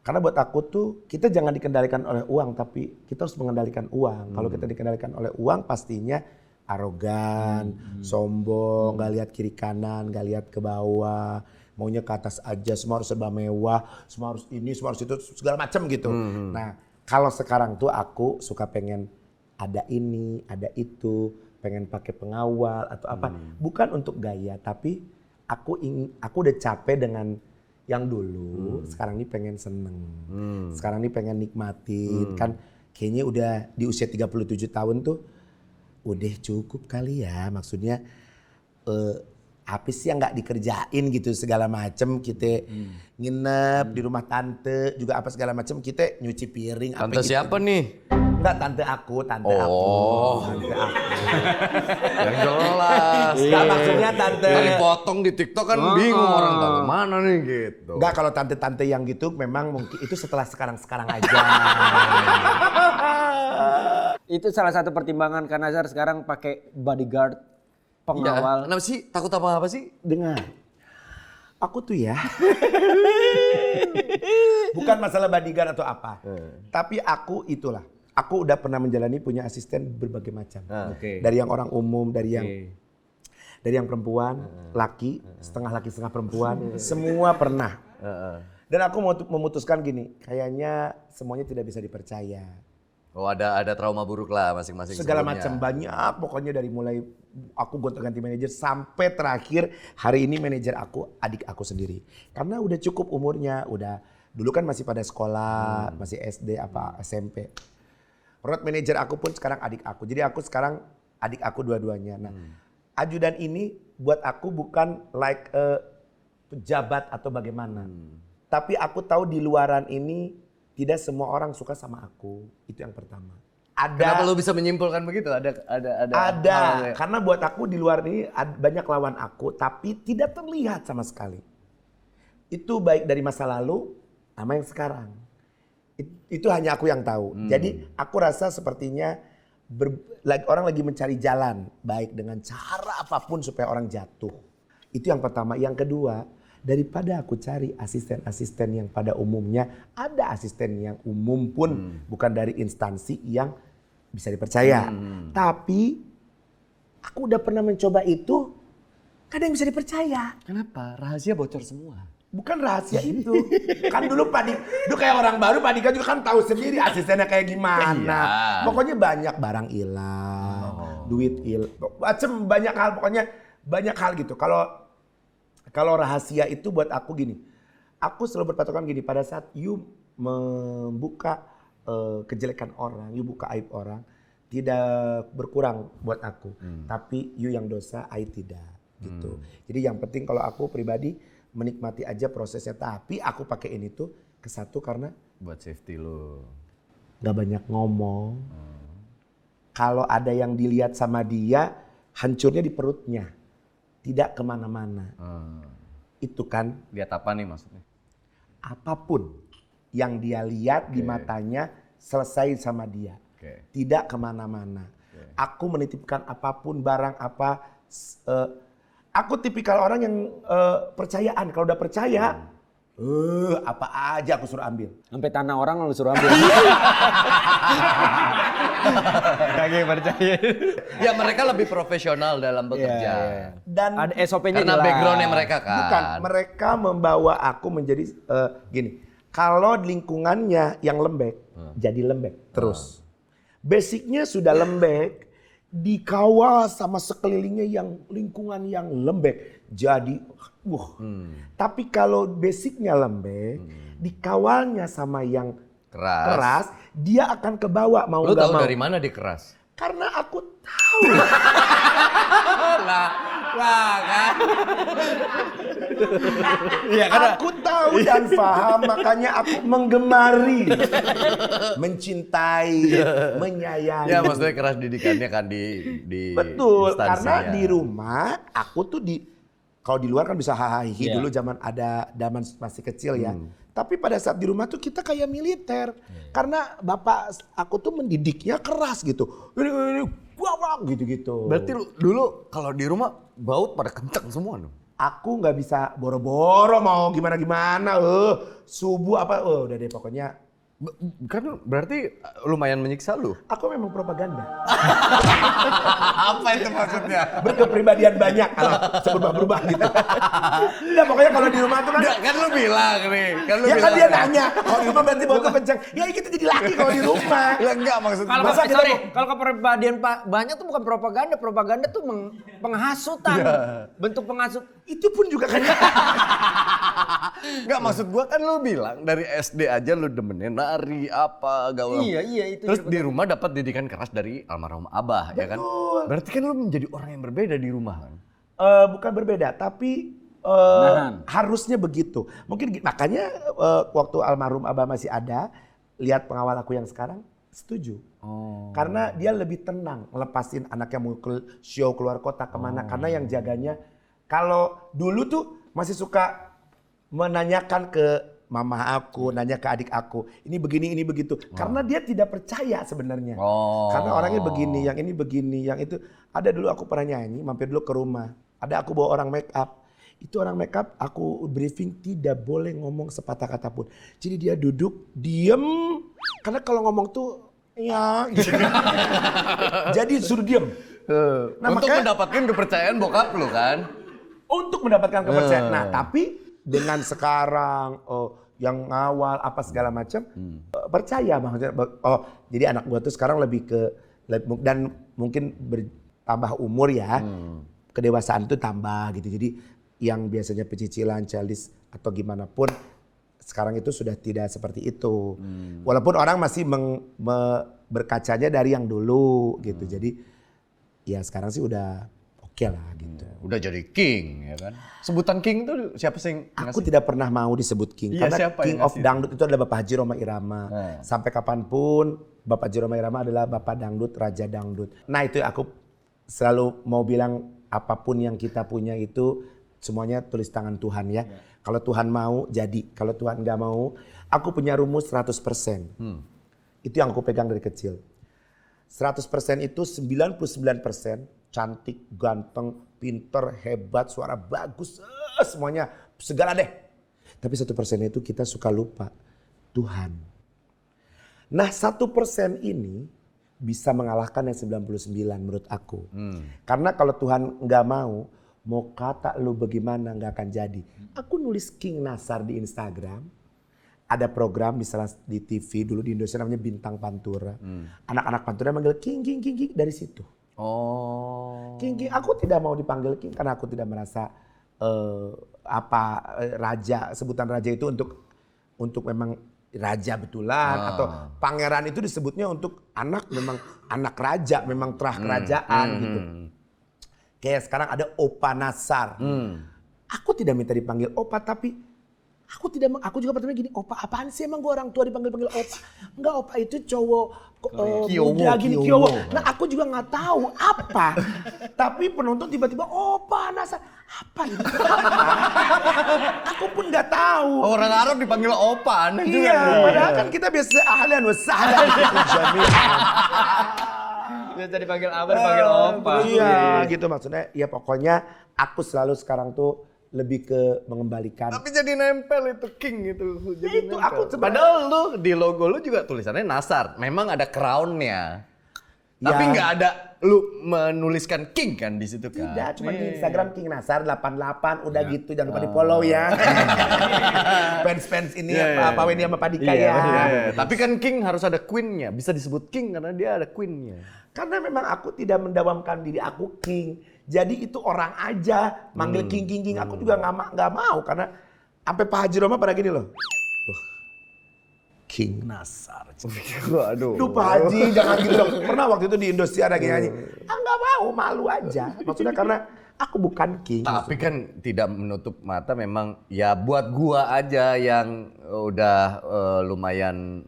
[SPEAKER 3] karena buat aku tuh kita jangan dikendalikan oleh uang, tapi kita harus mengendalikan uang. Kalau kita dikendalikan oleh uang pastinya arogan, sombong, gak lihat kiri kanan, gak lihat ke bawah, maunya ke atas aja, semua harus serba mewah, semua harus ini, semua harus itu, segala macam gitu. Nah kalau sekarang tuh aku suka pengen ada ini, ada itu, pengen pakai pengawal atau apa, bukan untuk gaya, tapi aku udah capek dengan yang dulu, sekarang ini pengen seneng, sekarang ini pengen nikmatin, kan kayaknya udah di usia 37 tahun tuh udah cukup kali ya, maksudnya apa sih yang nggak dikerjain gitu segala macem, kita nginep di rumah tante juga apa segala macem, kita nyuci piring.
[SPEAKER 1] Tante
[SPEAKER 3] apa gitu.
[SPEAKER 1] siapa nih?
[SPEAKER 3] Enggak, tante aku. Tante aku.
[SPEAKER 1] Yang jelas.
[SPEAKER 3] Enggak, maksudnya tante.
[SPEAKER 1] Kali potong di TikTok kan bingung orang tahu mana nih gitu.
[SPEAKER 3] Enggak, kalau tante-tante yang gitu memang mungkin itu setelah sekarang-sekarang aja.
[SPEAKER 2] Itu salah satu pertimbangan Kak Nazar sekarang pakai bodyguard, pengawal.
[SPEAKER 1] Kenapa sih? Takut apa sih?
[SPEAKER 3] Dengar. Aku tuh ya. Bukan masalah bodyguard atau apa. Tapi aku itulah. Aku udah pernah menjalani punya asisten berbagai macam. Dari yang orang umum, dari yang perempuan, laki, setengah laki setengah perempuan, semua pernah. Dan aku mau memutuskan gini, kayaknya semuanya tidak bisa dipercaya.
[SPEAKER 1] Oh ada trauma buruk lah masing-masing.
[SPEAKER 3] Segala
[SPEAKER 1] sebelumnya.
[SPEAKER 3] macam banyak, pokoknya dari mulai aku gonta-ganti manajer sampai terakhir hari ini manajer aku adik aku sendiri. Karena udah cukup umurnya, udah dulu kan masih pada sekolah, masih SD apa SMP. Road manager aku pun sekarang adik aku. Jadi aku sekarang adik aku dua-duanya. Nah, ajudan ini buat aku bukan like pejabat atau bagaimana. Tapi aku tahu di luaran ini tidak semua orang suka sama aku. Itu yang pertama.
[SPEAKER 1] Kenapa lu bisa menyimpulkan begitu?
[SPEAKER 3] Ada. Karena buat aku di luar ini banyak lawan aku tapi tidak terlihat sama sekali. Itu baik dari masa lalu sama yang sekarang. Itu hanya aku yang tahu. Jadi aku rasa sepertinya orang lagi mencari jalan baik dengan cara apapun supaya orang jatuh. Itu yang pertama. Yang kedua, daripada aku cari asisten-asisten yang pada umumnya, ada asisten yang umum pun bukan dari instansi yang bisa dipercaya. Tapi aku udah pernah mencoba itu, kadang bisa dipercaya.
[SPEAKER 1] Kenapa? Rahasia bocor semua.
[SPEAKER 3] Bukan rahasia itu. Kan dulu dulu kayak orang baru, Pak Dika juga kan tahu sendiri asistennya kayak gimana. Pokoknya banyak barang hilang, duit hilang, macam banyak hal, pokoknya banyak hal gitu. Kalau rahasia itu buat aku gini, aku selalu berpatokan gini, pada saat you membuka kejelekan orang, you buka aib orang, tidak berkurang buat aku. Tapi you yang dosa, I tidak gitu. Jadi yang penting kalau aku pribadi menikmati aja prosesnya, tapi aku pakai ini tuh ke satu karena
[SPEAKER 1] buat safety lo.
[SPEAKER 3] Gak banyak ngomong. Kalau ada yang dilihat sama dia, hancurnya di perutnya, tidak kemana-mana. Itu kan.
[SPEAKER 1] Lihat apa nih maksudnya?
[SPEAKER 3] Apapun yang dia lihat di matanya selesai sama dia, tidak kemana-mana. Aku menitipkan apapun, barang apa. Aku tipikal orang yang percayaan. Kalau udah percaya, apa aja aku suruh ambil.
[SPEAKER 2] Sampai tanah orang lu suruh ambil. Kagak percaya.
[SPEAKER 1] Ya mereka lebih profesional dalam bekerja.
[SPEAKER 3] Dan
[SPEAKER 2] ada SOP-nya
[SPEAKER 1] karena
[SPEAKER 2] jelas.
[SPEAKER 1] backgroundnya mereka kan.
[SPEAKER 3] Bukan, mereka membawa aku menjadi gini. Kalau lingkungannya yang lembek, jadi lembek terus. Basicnya sudah lembek, dikawal sama sekelilingnya yang lingkungan yang lembek. Jadi, Tapi kalau basicnya lembek, dikawalnya sama yang keras, dia akan kebawa mau
[SPEAKER 1] Lu
[SPEAKER 3] nggak
[SPEAKER 1] tahu
[SPEAKER 3] mau.
[SPEAKER 1] dari mana dia keras?
[SPEAKER 3] Karena aku tahu.
[SPEAKER 1] lah kan.
[SPEAKER 3] Aku tahu dan paham, makanya aku menggemari, mencintai, menyayangi.
[SPEAKER 1] Ya maksudnya keras didikannya kan di
[SPEAKER 3] Betul,
[SPEAKER 1] instansinya.
[SPEAKER 3] karena di rumah aku tuh kalau di luar kan bisa hahaha dulu zaman masih kecil ya. Tapi pada saat di rumah tuh kita kayak militer. Karena bapak aku tuh mendidiknya keras gitu. Ini wah gitu-gitu.
[SPEAKER 1] Berarti lu dulu kalau di rumah baut pada kenceng semua dong.
[SPEAKER 3] Aku nggak bisa boro-boro mau gimana-gimana. Subuh apa, udah deh pokoknya.
[SPEAKER 1] Kan berarti lumayan menyiksa lu.
[SPEAKER 3] Aku memang propaganda.
[SPEAKER 1] Apa itu maksudnya?
[SPEAKER 3] Berkepribadian banyak, berubah-berubah gitu. Udah pokoknya kalau di rumah tuh kan.
[SPEAKER 1] Kan lu bilang nih. Kan
[SPEAKER 3] Dia nanya, kalau di rumah berarti bawa kencang. Ya kita jadi laki kalau di rumah.
[SPEAKER 1] Ya enggak maksudnya.
[SPEAKER 2] Kalau kepribadian banyak tuh bukan propaganda. Propaganda tuh penghasutan. Bentuk penghasut.
[SPEAKER 3] Itu pun juga kan.
[SPEAKER 1] Enggak maksud gua kan lu bilang dari SD aja lu demennya nari apa gaul.
[SPEAKER 2] Iya itu.
[SPEAKER 1] Terus di rumah dapat didikan keras dari almarhum abah.
[SPEAKER 3] Betul.
[SPEAKER 1] Ya kan. Berarti kan lu menjadi orang yang berbeda di rumah kan.
[SPEAKER 3] Bukan berbeda, tapi harusnya begitu. Mungkin makanya waktu almarhum abah masih ada, lihat pengawal aku yang sekarang, setuju. Karena dia lebih tenang ngelepasin anaknya mau show keluar kota kemana. Karena yang jaganya, kalau dulu tuh masih suka menanyakan ke mama aku, nanya ke adik aku, ini begini, ini begitu. Karena dia tidak percaya sebenarnya. Karena orangnya begini, yang ini begini, yang itu. Ada dulu aku pernah nyanyi, mampir dulu ke rumah. Ada aku bawa orang make up. Itu orang make up, aku briefing tidak boleh ngomong sepatah kata pun. Jadi dia duduk, diem. Karena kalau ngomong tuh, ya gitu. Jadi suruh diem.
[SPEAKER 1] Nah, untuk mendapatkan kepercayaan bokap lu kan.
[SPEAKER 3] Untuk mendapatkan kepercayaan. Nah tapi dengan sekarang yang ngawal apa segala macam percaya maksudnya. Jadi anak gua tuh sekarang lebih ke dan mungkin bertambah umur ya. Kedewasaan itu tambah gitu. Jadi yang biasanya pecicilan, childish atau gimana pun sekarang itu sudah tidak seperti itu. Walaupun orang masih berkacanya dari yang dulu gitu. Jadi ya sekarang sih udah oke lah gitu.
[SPEAKER 1] Udah jadi king ya kan. Sebutan king tuh siapa sih yang
[SPEAKER 3] Aku
[SPEAKER 1] ngasih?
[SPEAKER 3] tidak pernah mau disebut king.
[SPEAKER 1] Iya,
[SPEAKER 3] Karena
[SPEAKER 1] siapa
[SPEAKER 3] king
[SPEAKER 1] yang
[SPEAKER 3] of
[SPEAKER 1] ngasih?
[SPEAKER 3] dangdut itu adalah Bapak Haji Roma Irama. Sampai kapanpun Bapak Haji Roma Irama adalah Bapak dangdut, Raja dangdut. Nah itu aku selalu mau bilang apapun yang kita punya itu semuanya tulis tangan Tuhan ya. Kalau Tuhan mau jadi, kalau Tuhan nggak mau, aku punya rumus 100%. Itu yang aku pegang dari kecil. 100% itu 99% cantik, ganteng, pinter, hebat, suara bagus, semuanya segala deh. Tapi 1% itu kita suka lupa Tuhan. Nah 1% ini bisa mengalahkan yang 99 menurut aku. Karena kalau Tuhan nggak mau kata lu bagaimana nggak akan jadi. Aku nulis King Nasar di Instagram. Ada program misalnya di TV dulu di Indonesia namanya Bintang Pantura. Anak-anak Pantura manggil King dari situ. King. Aku tidak mau dipanggil King karena aku tidak merasa raja, sebutan raja itu untuk memang raja betulan atau pangeran itu disebutnya untuk anak memang anak raja, memang terah kerajaan gitu. Kayak sekarang ada Opa Nasar. Aku tidak minta dipanggil Opa tapi aku juga pertama gini, Opa apaan sih emang gue orang tua dipanggil Opa? Enggak, Opa itu cowok muda gini Kiowo. Nah aku juga nggak tahu apa. Tapi penonton tiba-tiba Opa Nasar. Apa itu? Aku pun nggak tahu.
[SPEAKER 1] Orang Arab dipanggil opa aneh juga.
[SPEAKER 3] Iya, padahal kan kita biasa ahlan wa sahlan gitu jami'an.
[SPEAKER 2] Biasa dipanggil abah, dipanggil opa.
[SPEAKER 3] Iya, gitu maksudnya. Ya pokoknya aku selalu sekarang tuh lebih ke mengembalikan.
[SPEAKER 1] Tapi jadi nempel itu king itu. Jadi
[SPEAKER 3] Itu
[SPEAKER 1] nempel.
[SPEAKER 3] aku
[SPEAKER 1] Padahal lu di logo lu juga tulisannya Nasar. Memang ada crown-nya. Tapi nggak ada lu menuliskan King kan di situ kan?
[SPEAKER 3] Tidak, cuma di Instagram King Nasar 88 udah gitu, jangan lupa di follow ya. Fans ini Pak Weni sama Pak Dika ya.
[SPEAKER 1] Tapi kan King harus ada queen-nya, bisa disebut King karena dia ada queen-nya.
[SPEAKER 3] Karena memang aku tidak mendawamkan diri aku King. Jadi itu orang aja manggil King. Aku juga nggak mau karena sampai Pak Haji Roma pada gini loh. King Nasar.
[SPEAKER 1] Waduh.
[SPEAKER 3] Duh Pak Haji jangan gitu dong. Pernah waktu itu di Indosiar lagi nyanyi. Nggak mau, malu aja. Maksudnya karena aku bukan King.
[SPEAKER 1] Tapi kan tidak menutup mata memang ya buat gua aja yang udah lumayan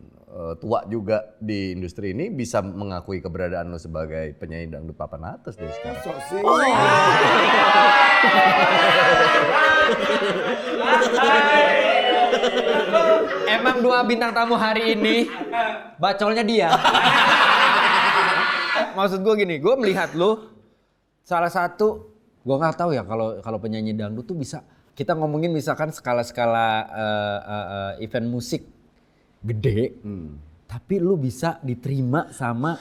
[SPEAKER 1] tua juga di industri ini bisa mengakui keberadaan lo sebagai penyanyi dangdut papan atas deh sekarang.
[SPEAKER 3] Sok sih.
[SPEAKER 2] Emang 2 bintang tamu hari ini bacolnya dia. Maksud gue gini, gue melihat lu salah satu, gue nggak tahu ya kalau penyanyi dangdut tuh bisa kita ngomongin misalkan skala-skala event musik gede, tapi lu bisa diterima sama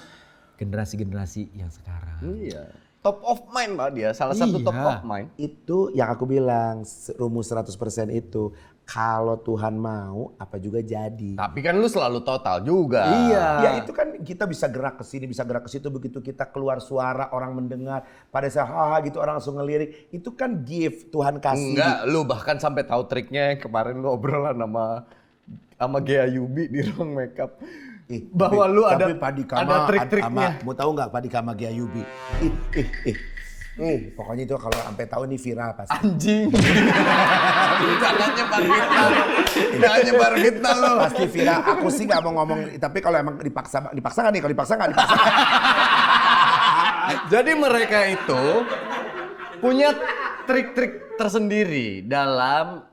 [SPEAKER 2] generasi-generasi yang sekarang.
[SPEAKER 1] Iya. Top of mind Pak dia, salah satu top of mind.
[SPEAKER 3] Itu yang aku bilang, rumus 100% itu. Kalau Tuhan mau, apa juga jadi.
[SPEAKER 1] Tapi kan lu selalu total juga.
[SPEAKER 3] Iya. Ya itu kan kita bisa gerak ke sini, bisa gerak ke situ. Begitu kita keluar suara, orang mendengar. Pada saat haha gitu orang langsung ngelirik. Itu kan gift Tuhan kasih.
[SPEAKER 1] Enggak, lu bahkan sampai tahu triknya yang kemarin lu obrolan sama Gea Yubi di ruang makeup. Bahwa lu ada trik-triknya.
[SPEAKER 3] Mau tahu nggak Pak Dika sama Gea Yubi? Pokoknya itu kalau sampai tahu ini viral pasti.
[SPEAKER 1] Anjing. Jangan nyebar fitnah lu.
[SPEAKER 3] Pasti viral. Aku sih nggak mau ngomong. Tapi kalau emang dipaksa nggak nih? Kalau dipaksa nggak dipaksa.
[SPEAKER 1] Jadi mereka itu punya trik-trik tersendiri dalam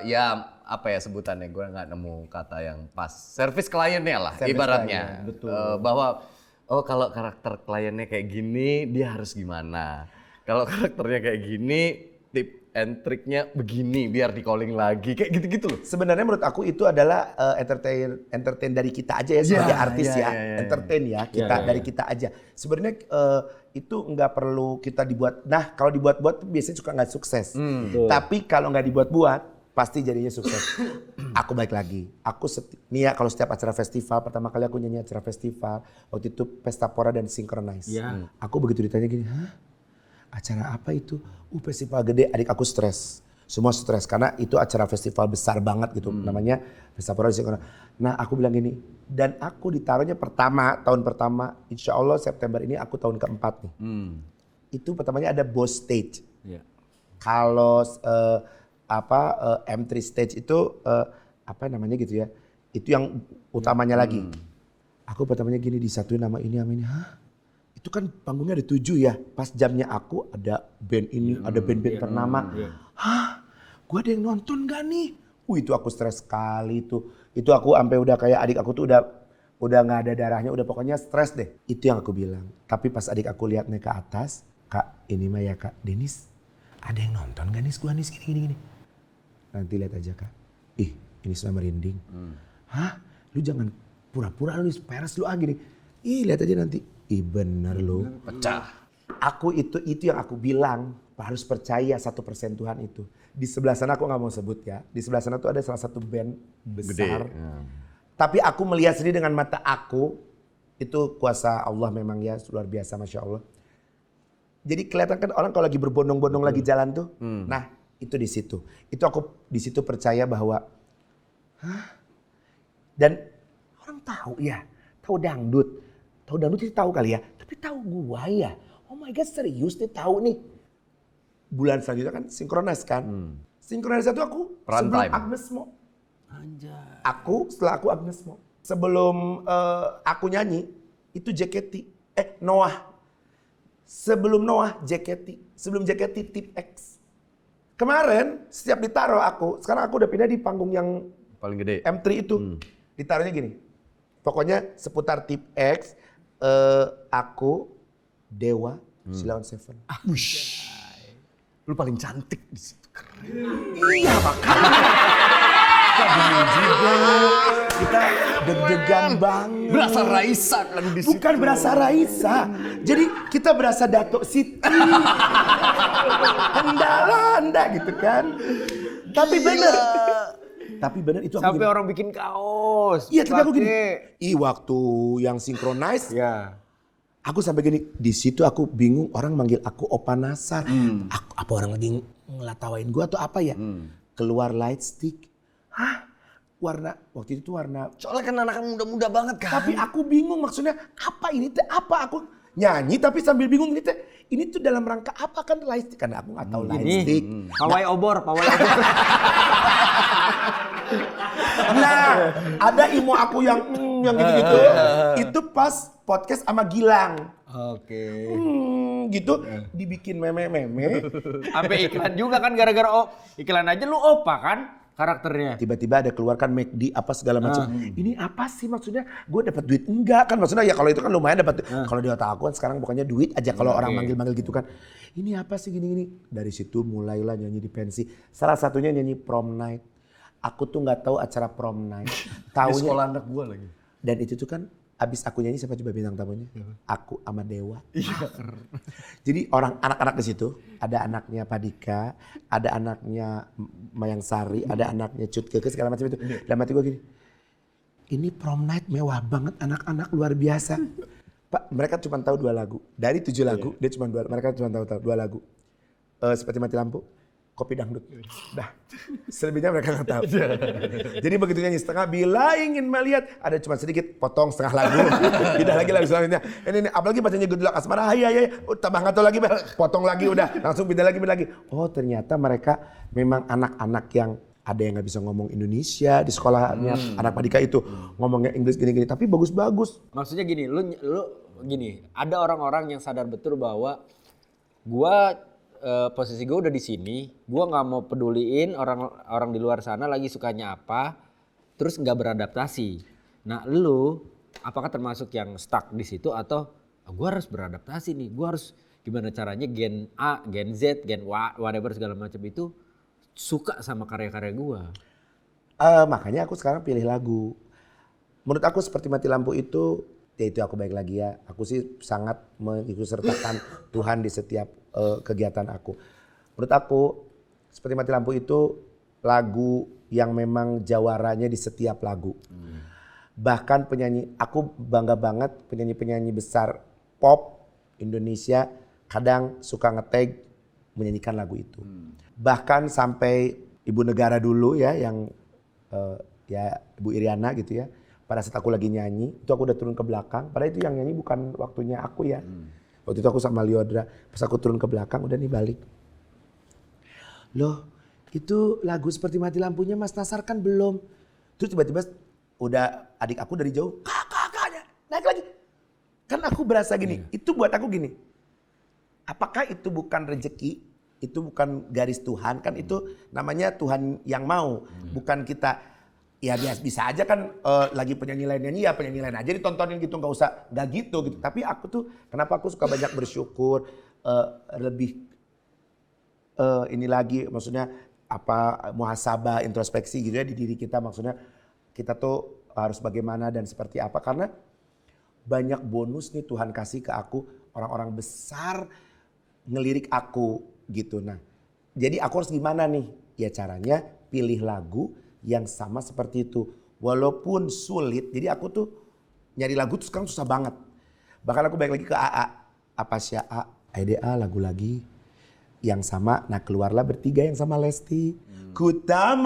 [SPEAKER 1] ya apa ya sebutannya, gue nggak nemu kata yang pas. Service kliennya lah ibaratnya.
[SPEAKER 3] Klien, betul.
[SPEAKER 1] Bahwa kalau karakter kliennya kayak gini dia harus gimana. Kalau karakternya kayak gini tip and triknya begini biar di calling lagi kayak gitu-gitu loh.
[SPEAKER 3] Sebenarnya menurut aku itu adalah entertain dari kita aja ya sebagai artis ya. Entertain ya kita dari kita aja. Sebenarnya itu nggak perlu kita dibuat. Nah kalau dibuat-buat biasanya suka nggak sukses. Tapi kalau nggak dibuat-buat pasti jadinya sukses. Aku balik lagi. Nih ya kalau setiap acara festival, pertama kali aku nyanyi acara festival, waktu itu Pesta Pora dan Synchronize. Aku begitu ditanya gini, hah? Acara apa itu? Festival gede, adik aku stres. Semua stres karena itu acara festival besar banget gitu. Namanya Pesta Pora dan Synchronize. Nah aku bilang gini, dan aku ditaruhnya tahun pertama, insya Allah September ini aku tahun keempat nih. Itu pertamanya ada Boss Stage. Kalau M3 Stage itu apa namanya gitu ya, itu yang utamanya lagi. Aku pertamanya gini disatuin nama ini, hah? Itu kan panggungnya ada 7 ya, pas jamnya aku ada band ini, ada band-band ternama. Hah? Gua ada yang nonton gak nih? Itu aku stres sekali itu. Itu aku sampai udah kayak adik aku tuh udah nggak ada darahnya, udah pokoknya stres deh. Itu yang aku bilang. Tapi pas adik aku lihat naik ke atas, Kak ini mah ya Kak Denis, ada yang nonton gak nih gua nih gini. Nanti lihat aja Kak. Ini sudah merinding. Hah? Lu jangan pura-pura lu peres lu gini. Lihat aja nanti. Bener lu.
[SPEAKER 1] Pecah.
[SPEAKER 3] Aku itu yang aku bilang. Harus percaya 1% Tuhan itu. Di sebelah sana aku gak mau sebut ya. Di sebelah sana tuh ada salah satu band besar. Tapi aku melihat sendiri dengan mata aku. Itu kuasa Allah memang ya luar biasa Masya Allah. Jadi kelihatan kan orang kalau lagi berbondong-bondong lagi jalan tuh. Nah itu di situ. Itu aku di situ percaya bahwa dan orang tahu ya, tahu dangdut itu tahu kali ya, tapi tahu gua ya. Oh my God serius nih tahu nih. Bulan selanjutnya kan Synchronize kan. Synchronize itu aku
[SPEAKER 1] Prime
[SPEAKER 3] sebelum
[SPEAKER 1] time.
[SPEAKER 3] Agnes Mo. Setelah aku Agnes Mo. Sebelum aku nyanyi itu JKT. Noah. Sebelum Noah JKT. Sebelum JKT Tip X. Kemarin setiap ditaruh aku, sekarang aku udah pindah di panggung yang
[SPEAKER 1] Paling gede.
[SPEAKER 3] M3 itu. Ditaruhnya gini. Pokoknya seputar Tip X, aku, Dewa, Sheila on 7.
[SPEAKER 1] Lu paling cantik di situ.
[SPEAKER 3] Iya makanya. kita jigo, kita deg-degan banget.
[SPEAKER 1] Berasa Raisa kan di situ.
[SPEAKER 3] Bukan berasa Raisa, jadi kita berasa Dato Siti. Anda gitu kan. Tapi bener itu aku
[SPEAKER 2] Sampai
[SPEAKER 3] gini.
[SPEAKER 2] orang bikin kaos.
[SPEAKER 3] Iya, tapi aku gini.
[SPEAKER 2] pakai.
[SPEAKER 3] Waktu yang synchronize,
[SPEAKER 2] Ya.
[SPEAKER 3] aku sampai gini. Di situ aku bingung orang manggil aku Opa Nasar. Apa orang lagi ngelatawain gua atau apa ya? Keluar light stick. Hah? Waktu itu warna.
[SPEAKER 1] Soalnya kan anak muda-muda banget kan.
[SPEAKER 3] Tapi aku bingung maksudnya apa ini teh? Apa aku nyanyi tapi sambil bingung ini teh? Ini tuh dalam rangka apa kan light stick? Karena aku nggak tahu light stick.
[SPEAKER 2] Pawai obor.
[SPEAKER 3] Nah, ada imo aku yang gitu-gitu. Itu pas podcast sama Gilang.
[SPEAKER 2] Oke.
[SPEAKER 3] Gitu dibikin meme-meme.
[SPEAKER 2] Sampai iklan juga kan gara-gara iklan aja lu opa kan karakternya.
[SPEAKER 3] Tiba-tiba ada keluarkan McD apa segala macam. Ini apa sih maksudnya? Gue dapat duit enggak kan maksudnya ya kalau itu kan lumayan dapat. Kalau di otak aku kan sekarang bukannya duit aja kalau orang manggil-manggil gitu kan. Ini apa sih gini-gini? Dari situ mulailah nyanyi di pensi. Salah satunya nyanyi prom night. Aku tuh nggak tahu acara prom night.
[SPEAKER 1] Di sekolah anak gue lagi.
[SPEAKER 3] Dan itu tuh kan abis aku nyanyi siapa coba bintang tamunya? Aku sama Dewa. Jadi anak-anak di situ ada anaknya Padika, ada anaknya Mayang Sari, ada anaknya Cut Keke segala macam itu. Dalam hati gue gini, ini prom night mewah banget anak-anak luar biasa. Pak, mereka cuma tahu 2 lagu. Dari 7 lagu, mereka cuma tahu 2 lagu. Seperti Mati Lampu, Kopi Dangdut. Dah, selebihnya mereka nggak tahu. Jadi begitu nyanyi setengah, bila ingin melihat, ada cuma sedikit, potong setengah lagu. Pindah lagi lagu selanjutnya. Ini apalagi pas nyanyi Gudulak Asmara, iya, tambah nggak tahu lagi, potong lagi udah, langsung pindah lagi. Oh ternyata mereka memang anak-anak yang ada yang nggak bisa ngomong Indonesia di sekolahnya anak Padika itu ngomongnya Inggris gini-gini, tapi bagus-bagus.
[SPEAKER 2] Maksudnya gini, lu gini, ada orang-orang yang sadar betul bahwa gua posisi gue udah di sini, gue nggak mau peduliin orang di luar sana lagi sukanya apa, terus nggak beradaptasi. Nah, lu apakah termasuk yang stuck di situ atau gue harus beradaptasi nih, gue harus gimana caranya Gen A, Gen Z, Gen Y, whatever segala macam itu suka sama karya-karya gue.
[SPEAKER 3] Makanya aku sekarang pilih lagu. Menurut aku seperti Mati Lampu itu, ya itu aku baik lagi ya. Aku sih sangat mengikutsertakan Tuhan di setiap kegiatan aku. Menurut aku seperti Mati Lampu itu lagu yang memang jawaranya di setiap lagu. Bahkan aku bangga banget penyanyi-penyanyi besar pop Indonesia kadang suka nge-tag menyanyikan lagu itu. Bahkan sampai ibu negara dulu ya yang ya Ibu Iriana gitu ya. Pada saat aku lagi nyanyi, itu aku udah turun ke belakang. Padahal itu yang nyanyi bukan waktunya aku ya. Waktu itu aku sama Liodra, pas aku turun ke belakang udah nih balik. Loh, itu lagu seperti Mati Lampunya Mas Nasar kan belum. Terus tiba-tiba udah adik aku dari jauh, kakaknya naik lagi. Kan aku berasa gini, itu buat aku gini. Apakah itu bukan rezeki? Itu bukan garis Tuhan, kan itu namanya Tuhan yang mau. Bukan kita. Ya bisa aja kan lagi penyanyi lain nyanyi ya penyanyi lain aja ditontonin gitu nggak gitu. Tapi aku tuh kenapa aku suka banyak bersyukur lebih ini lagi maksudnya apa muhasabah introspeksi gitu ya di diri kita maksudnya kita tuh harus bagaimana dan seperti apa karena banyak bonus nih Tuhan kasih ke aku orang-orang besar ngelirik aku gitu. Nah jadi aku harus gimana nih ya caranya pilih lagu yang sama seperti itu. Walaupun sulit, jadi aku tuh nyari lagu tuh sekarang susah banget. Bahkan aku balik lagi ke AA. Apa sih AA? IDA lagu lagi. Yang sama, nah keluarlah bertiga yang sama Lesti. Ku tak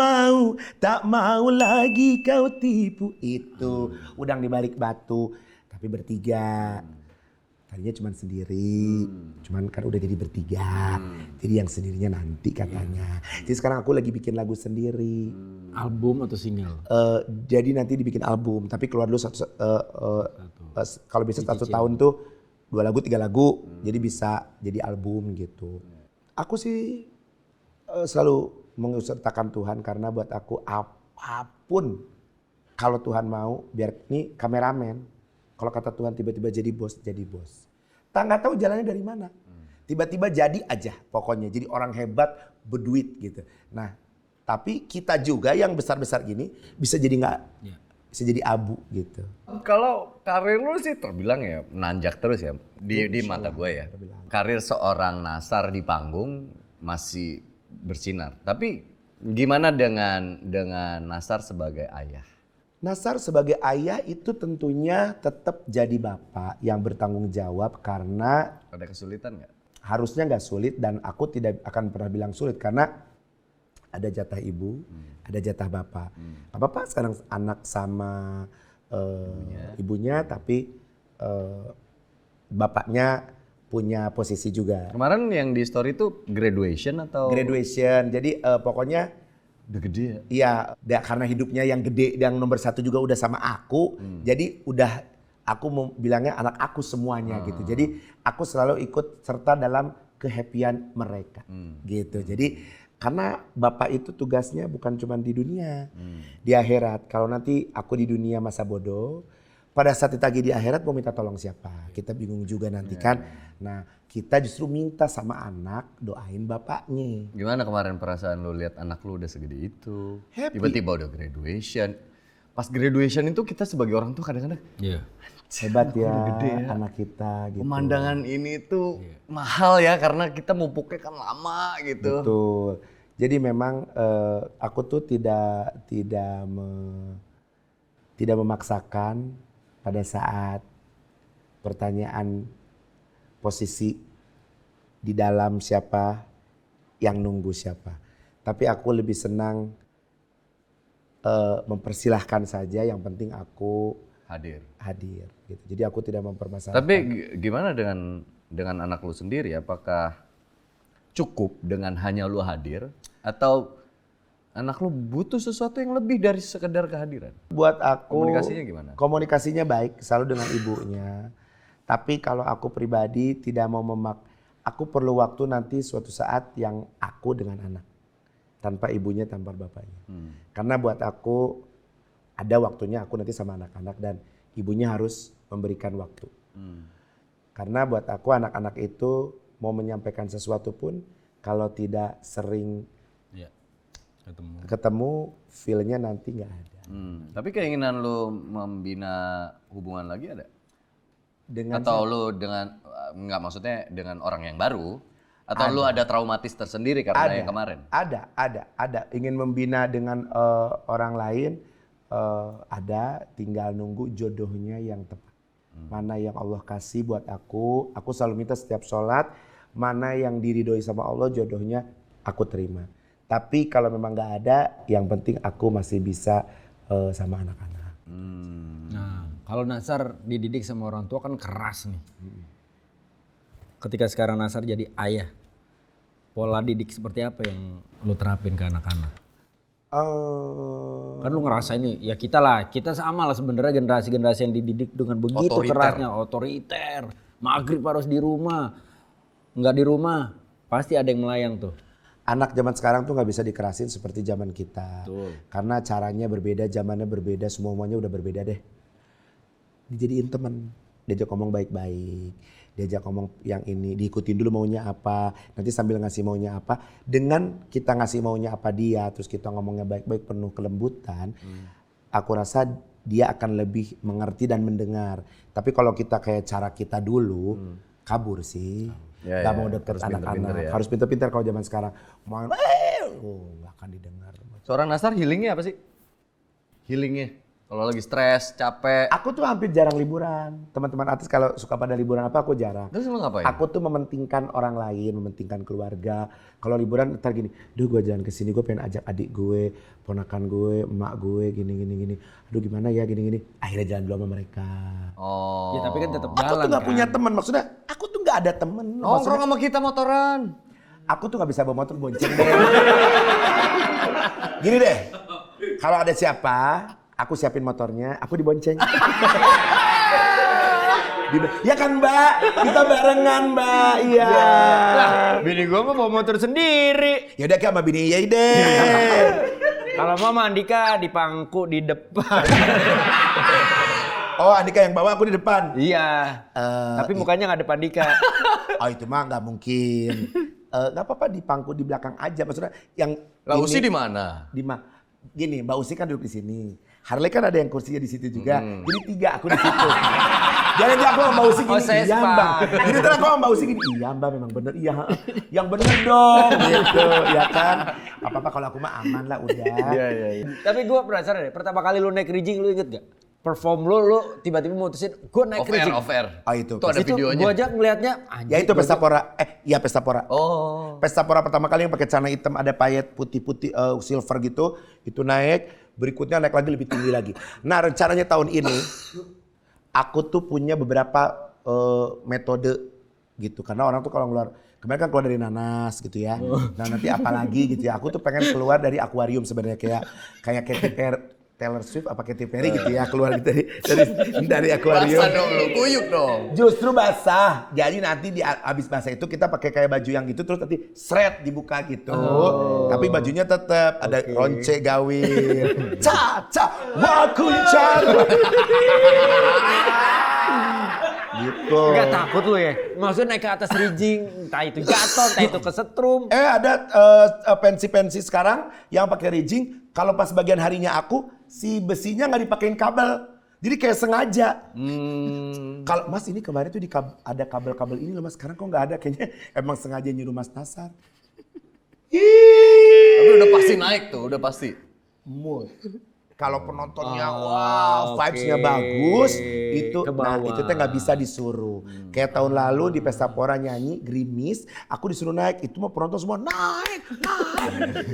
[SPEAKER 3] mau lagi kau tipu. Itu, udang di balik batu. Tapi bertiga. Tadinya cuma sendiri, cuman kan udah jadi bertiga. Jadi yang sendirinya nanti katanya. Jadi sekarang aku lagi bikin lagu sendiri.
[SPEAKER 2] Album atau single?
[SPEAKER 3] Jadi nanti dibikin album, tapi keluar dulu kalau bisa 1 tahun tuh 2 lagu 3 lagu, jadi bisa jadi album gitu. Aku sih selalu mengikutsertakan Tuhan karena buat aku apapun kalau Tuhan mau, biar ini kameramen. Kalau kata Tuhan tiba-tiba jadi bos, jadi bos. Nggak tahu jalannya dari mana. Tiba-tiba jadi aja pokoknya. Jadi orang hebat, berduit gitu. Nah Tapi kita juga yang besar-besar gini bisa jadi nggak, bisa jadi abu gitu.
[SPEAKER 1] Kalau karir lu sih terbilang ya menanjak terus ya di mata gue ya. Karir seorang Nassar di panggung masih bersinar. Tapi gimana dengan Nassar sebagai ayah?
[SPEAKER 3] Nassar sebagai ayah itu tentunya tetap jadi bapak yang bertanggung jawab karena
[SPEAKER 1] Ada kesulitan nggak?
[SPEAKER 3] harusnya nggak sulit dan aku tidak akan pernah bilang sulit karena ada jatah ibu, ada jatah bapak. Bapak sekarang anak sama ibunya tapi bapaknya punya posisi juga.
[SPEAKER 1] Kemarin yang di story itu graduation atau?
[SPEAKER 3] Graduation, jadi pokoknya
[SPEAKER 1] Udah gede ya?
[SPEAKER 3] iya, karena hidupnya yang gede yang nomor 1 juga udah sama aku, jadi udah aku mau bilangnya anak aku semuanya gitu. Jadi aku selalu ikut serta dalam kehappian mereka gitu. Jadi karena bapak itu tugasnya bukan cuma di dunia, di akhirat. Kalau nanti aku di dunia masa bodoh, pada saat ditagih di akhirat mau minta tolong siapa? Kita bingung juga nanti kan. Nah kita justru minta sama anak doain bapaknya.
[SPEAKER 1] Gimana kemarin perasaan lu lihat anak lu udah segede itu?
[SPEAKER 3] Happy.
[SPEAKER 1] Tiba-tiba udah graduation. Pas graduation itu kita sebagai orang tuh kadang-kadang
[SPEAKER 3] Hebat ya,
[SPEAKER 1] gede ya.
[SPEAKER 3] anak kita gitu.
[SPEAKER 1] pemandangan ini tuh mahal ya karena kita mupuknya kan lama gitu.
[SPEAKER 3] Betul. Jadi memang aku tuh tidak memaksakan pada saat pertanyaan posisi di dalam siapa yang nunggu siapa. Tapi aku lebih senang mempersilahkan saja, yang penting aku hadir gitu. Jadi aku tidak mempermasalahkan.
[SPEAKER 1] Tapi gimana dengan anak lu sendiri? Apakah cukup dengan hanya lu hadir atau anak lu butuh sesuatu yang lebih dari sekedar kehadiran?
[SPEAKER 3] Buat aku
[SPEAKER 1] Komunikasinya gimana?
[SPEAKER 3] Komunikasinya baik, selalu dengan ibunya. Tapi kalau aku pribadi tidak mau aku perlu waktu nanti suatu saat yang aku dengan anak. Tanpa ibunya, tanpa bapaknya. Karena buat aku ada waktunya aku nanti sama anak-anak dan ibunya harus memberikan waktu. Karena buat aku anak-anak itu mau menyampaikan sesuatu pun kalau tidak sering ketemu feel-nya nanti nggak ada.
[SPEAKER 1] Tapi keinginan lu membina hubungan lagi ada?
[SPEAKER 3] Dengan
[SPEAKER 1] Atau lu nggak maksudnya dengan orang yang baru? Atau lu ada traumatis tersendiri karena yang kemarin?
[SPEAKER 3] Ada. Ingin membina dengan orang lain, ada, tinggal nunggu jodohnya yang tepat. Mana yang Allah kasih buat aku selalu minta setiap sholat, mana yang diridhoi sama Allah jodohnya aku terima. Tapi kalau memang nggak ada, yang penting aku masih bisa sama anak-anak.
[SPEAKER 2] Nah, kalau Nassar dididik sama orang tua kan keras nih. Ketika sekarang Nassar jadi ayah, pola didik seperti apa yang lu terapin ke anak-anak? Kan lu ngerasa ini, ya kita sama lah sebenarnya generasi-generasi yang dididik dengan begitu kerasnya, otoriter. Maghrib harus di rumah, nggak di rumah pasti ada yang melayang tuh.
[SPEAKER 3] Anak zaman sekarang tuh nggak bisa dikerasin seperti zaman kita. Betul. Karena caranya berbeda, zamannya berbeda, semuanya udah berbeda deh. Dijadiin teman, diajak ngomong baik-baik, diajak ngomong yang ini, diikutin dulu maunya apa, nanti sambil ngasih maunya apa. Dengan kita ngasih maunya apa dia, terus kita ngomongnya baik-baik penuh kelembutan, aku rasa dia akan lebih mengerti dan mendengar. Tapi kalau kita kayak cara kita dulu, kabur sih. Gak mau deket anak-anak. Harus pintar-pintar kalau zaman sekarang. Mau gak akan didengar.
[SPEAKER 1] Seorang Nassar healingnya apa sih? Healingnya? Kalau lagi stres, capek.
[SPEAKER 3] Aku tuh hampir jarang liburan. Teman-teman artis kalau suka pada liburan apa aku jarang.
[SPEAKER 1] Terus lu ngapain?
[SPEAKER 3] Aku tuh mementingkan orang lain, mementingkan keluarga. Kalau liburan ntar gini, duh gue jalan ke sini, gue pengen ajak adik gue, ponakan gue, emak gue, gini. Aduh gimana ya gini. Akhirnya jalan dulu sama mereka.
[SPEAKER 1] Oh.
[SPEAKER 2] Ya tapi kan tetap
[SPEAKER 3] Aku
[SPEAKER 2] jalan
[SPEAKER 3] tuh nggak
[SPEAKER 2] kan.
[SPEAKER 3] punya teman, maksudnya aku tuh nggak ada temen.
[SPEAKER 1] Nongkrong sama kita motoran.
[SPEAKER 3] Aku tuh nggak bisa bawa motor, bonceng deh. Gini deh, kalau ada siapa, aku siapin motornya, aku dibonceng. Ya kan Mbak, kita barengan Mbak, iya.
[SPEAKER 2] Bini gua mah bawa motor sendiri.
[SPEAKER 3] Ya udah kayak sama bini ya deh.
[SPEAKER 2] Kalau Mama Andika di pangku di depan.
[SPEAKER 3] Oh Andika yang bawa, aku di depan.
[SPEAKER 2] Iya. Tapi mukanya nggak depan Andika.
[SPEAKER 3] Oh itu mah nggak mungkin. nggak apa-apa di pangku di belakang aja. Maksudnya yang
[SPEAKER 1] Lah
[SPEAKER 3] ini-
[SPEAKER 1] Usi di mana?
[SPEAKER 3] Gini, Mbak Usi kan duduk di sini. Harley kan ada yang kursinya di situ juga. Jadi 3 aku di situ. Jadi aku sama Mbak Usi gini,
[SPEAKER 2] Oh, saya
[SPEAKER 3] iya
[SPEAKER 2] spa.
[SPEAKER 3] Mbak. Jadi terus aku sama Mbak Usi gini, iya Mbak memang bener, iya. Yang bener dong, gitu, ya kan. Apa-apa kalau aku mah aman lah udah.
[SPEAKER 1] Iya.
[SPEAKER 2] Tapi gue penasaran deh, pertama kali lu naik rigging lu inget gak? Perform lu tiba-tiba mutusin gue naik rigging.
[SPEAKER 1] Off air.
[SPEAKER 3] Oh, itu.
[SPEAKER 1] Tuh ada
[SPEAKER 2] Itu
[SPEAKER 1] videonya.
[SPEAKER 2] gue aja ngeliatnya anjing.
[SPEAKER 3] Ya itu Pesta Pora. Iya Pesta Pora.
[SPEAKER 1] Oh.
[SPEAKER 3] Pesta Pora pertama kali yang pakai celana hitam ada payet putih-putih silver gitu, itu naik, berikutnya naik lagi lebih tinggi lagi. Nah rencananya tahun ini aku tuh punya beberapa metode gitu, karena orang tuh kalau keluar kemarin kan keluar dari nanas gitu ya. Nah nanti apalagi gitu ya, aku tuh pengen keluar dari akuarium sebenarnya kayak Taylor Swift apa Katy Perry gitu ya, keluar gitu dari akuarium.
[SPEAKER 1] Basah dong lu, kuyup dong.
[SPEAKER 3] Justru basah. Jadi nanti di abis basah itu kita pakai kayak baju yang gitu terus nanti shred dibuka gitu. Tapi bajunya tetap ada ronce gawin. Ca wakuncar. Gitu.
[SPEAKER 2] Gak takut lu ya? Maksudnya naik ke atas rigging, entah itu jatuh, entah itu kesetrum.
[SPEAKER 3] Ada pensi-pensi sekarang yang pakai rigging, kalau pas bagian harinya aku si besinya nggak dipakein kabel. Jadi kayak sengaja. Kalau Mas ini kemarin tuh ada kabel-kabel ini loh Mas, sekarang kok nggak ada, kayaknya emang sengaja nyuruh Mas Nasar.
[SPEAKER 1] Tapi udah pasti naik tuh, udah pasti.
[SPEAKER 3] Mood. Kalau penontonnya wow, vibes-nya bagus, itu
[SPEAKER 2] ke
[SPEAKER 3] nah
[SPEAKER 2] bawah.
[SPEAKER 3] itu teh nggak bisa disuruh. Kayak tahun lalu di Pesta Pora nyanyi Gerimis, aku disuruh naik, itu mah penonton semua naik.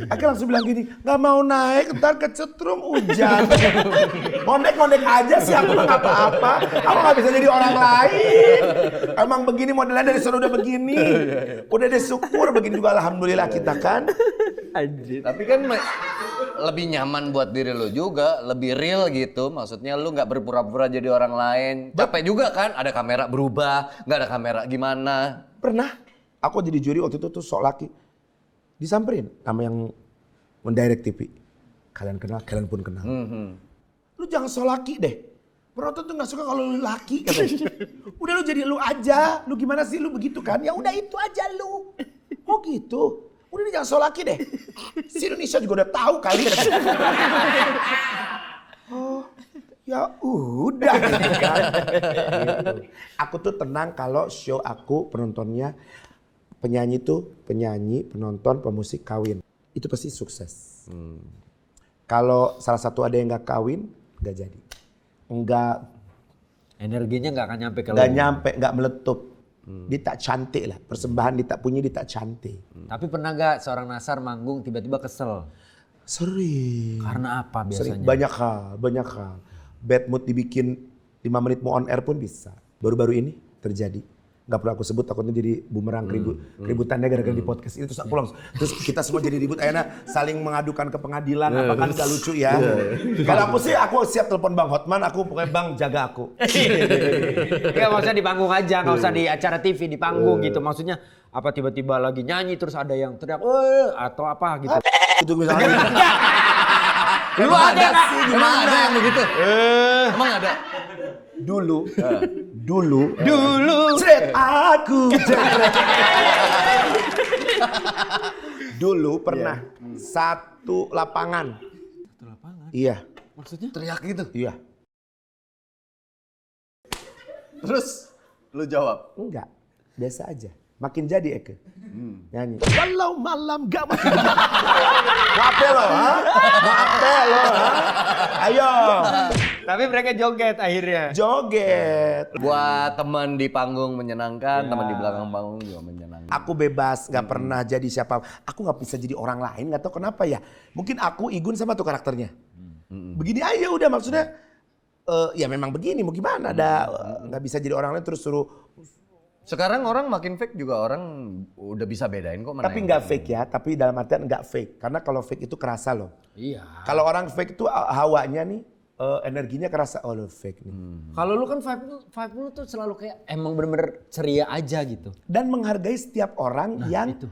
[SPEAKER 3] Aku langsung bilang gini, nggak mau naik, ntar kecetrum hujan. Ngondek-ngondek aja sih, aku mah nggak apa-apa. Aku nggak bisa jadi orang lain. Emang begini modelnya dari sana udah begini. Udah deh syukur, begini juga alhamdulillah kita kan.
[SPEAKER 1] Tapi kan lebih nyaman buat diri lu juga, lebih real gitu. Maksudnya lu nggak berpura-pura jadi orang lain. Capek juga kan, ada kamera berubah, nggak ada kamera gimana.
[SPEAKER 3] Pernah, aku jadi juri waktu itu tuh sok laki. Disamperin sama yang mendirect TV. Kalian kenal, kalian pun kenal. Lu jangan sok laki deh. Penonton tuh gak suka kalau lu laki. Katanya. Udah lu jadi lu aja. Lu gimana sih lu begitu kan? Ya udah itu aja lu. Oh gitu. Udah nih jangan sok laki deh. Si Indonesia juga udah tahu kali. Oh ya udah gitu kan. Gitu. Aku tuh tenang kalau show aku penontonnya penyanyi tuh penyanyi, penonton, pemusik kawin. Itu pasti sukses. Kalau salah satu ada yang nggak kawin, nggak jadi.
[SPEAKER 2] Energinya nggak akan nyampe ke lu.
[SPEAKER 3] Nggak nyampe, nggak meletup. Dia tak cantik lah, persembahan dia tak punya, dia tak cantik.
[SPEAKER 2] Tapi pernah gak seorang Nasar manggung tiba-tiba kesel?
[SPEAKER 3] Sering.
[SPEAKER 2] Karena apa
[SPEAKER 3] Sering.
[SPEAKER 2] biasanya?
[SPEAKER 3] Banyak hal. Bad mood dibikin 5 menit mau on air pun bisa. Baru-baru ini terjadi. Nggak perlu aku sebut, takutnya jadi bumerang keributannya gara-gara di podcast ini. Terus aku langsung, terus kita semua jadi ribut, akhirnya saling mengadukan ke pengadilan, apa kan gak lucu ya. Kalau aku sih, aku siap telepon Bang Hotman, aku pokoknya Bang jaga aku.
[SPEAKER 2] Enggak, maksudnya di panggung aja, nggak usah di acara TV, di panggung gitu. Maksudnya apa tiba-tiba lagi nyanyi terus ada yang teriak, atau apa gitu.
[SPEAKER 3] Itu misalnya.
[SPEAKER 1] Lu ada sih gimana? Ada yang begitu? Emang ada?
[SPEAKER 3] Dulu. Cret aku. Dulu pernah satu lapangan. Iya.
[SPEAKER 1] Maksudnya teriak gitu?
[SPEAKER 3] Iya.
[SPEAKER 1] Terus lu jawab?
[SPEAKER 3] Enggak. Biasa aja. Makin jadi Eke. Nyanyi. Walau malam gak makin. Ngapain lo? Ngapain lo? Ayo.
[SPEAKER 2] Tapi mereka joget akhirnya.
[SPEAKER 3] Joget.
[SPEAKER 1] Buat teman di panggung menyenangkan, teman di belakang panggung juga menyenangkan.
[SPEAKER 3] Aku bebas, gak pernah jadi siapa. Aku gak bisa jadi orang lain, gak tahu kenapa ya. Mungkin aku Igun sama tuh karakternya. Begini aja udah maksudnya. Ya memang begini, mau gimana. Gak bisa jadi orang lain terus suruh.
[SPEAKER 1] Sekarang orang makin fake juga, orang udah bisa bedain kok mana
[SPEAKER 3] Tapi
[SPEAKER 1] yang
[SPEAKER 3] nggak fake ya, tapi dalam artian nggak fake. Karena kalau fake itu kerasa loh.
[SPEAKER 2] Iya.
[SPEAKER 3] Kalau orang fake itu hawanya nih, energinya kerasa, oh lo fake nih.
[SPEAKER 2] Kalau lu kan vibe lu tuh selalu kayak emang bener-bener ceria aja gitu.
[SPEAKER 3] Dan menghargai setiap orang yang
[SPEAKER 2] itu.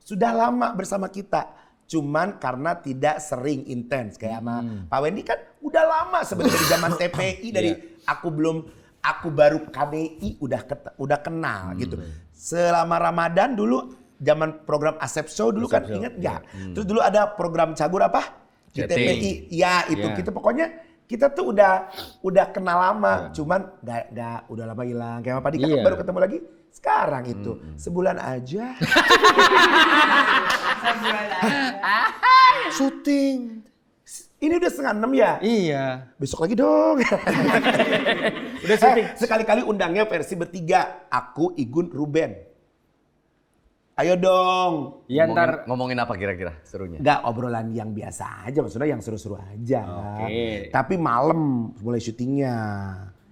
[SPEAKER 3] sudah lama bersama kita. Cuman karena tidak sering intens. Kayak sama Pak Wendy kan udah lama sebenarnya dari zaman TPI, dari aku belum aku baru KBI udah kenal gitu. Selama Ramadan dulu zaman program Asep Show dulu kan ingat nggak? Terus dulu ada program Cagur apa? TPI. Ya itu kita pokoknya kita tuh udah kenal lama, cuman nggak udah lama hilang. Kayak apa kan baru ketemu lagi sekarang itu sebulan aja. Syuting. Ini udah 5:30 ya?
[SPEAKER 2] Iya.
[SPEAKER 3] Besok lagi dong.
[SPEAKER 2] Udah syuting.
[SPEAKER 3] Sekali-kali undangnya versi bertiga. Aku, Igun, Ruben. Ayo dong.
[SPEAKER 2] Iya ntar.
[SPEAKER 1] Ngomongin apa kira-kira serunya?
[SPEAKER 3] Enggak, obrolan yang biasa aja. Maksudnya yang seru-seru aja.
[SPEAKER 2] Oke.
[SPEAKER 3] Tapi malam mulai syutingnya.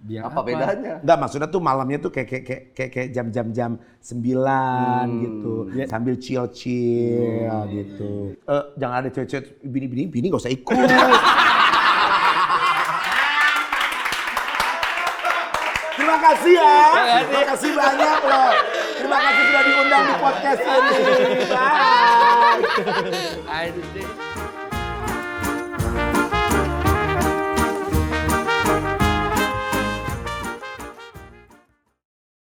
[SPEAKER 2] Biar
[SPEAKER 1] Apa bedanya?
[SPEAKER 3] Enggak, maksudnya tuh malamnya tuh kayak jam-jam 9 gitu. Sambil chill-chill gitu. Jangan ada cewek-cewek bini gak usah ikut. Terima kasih ya. Terima kasih banyak loh. Terima kasih sudah diundang di podcast ini. Bye.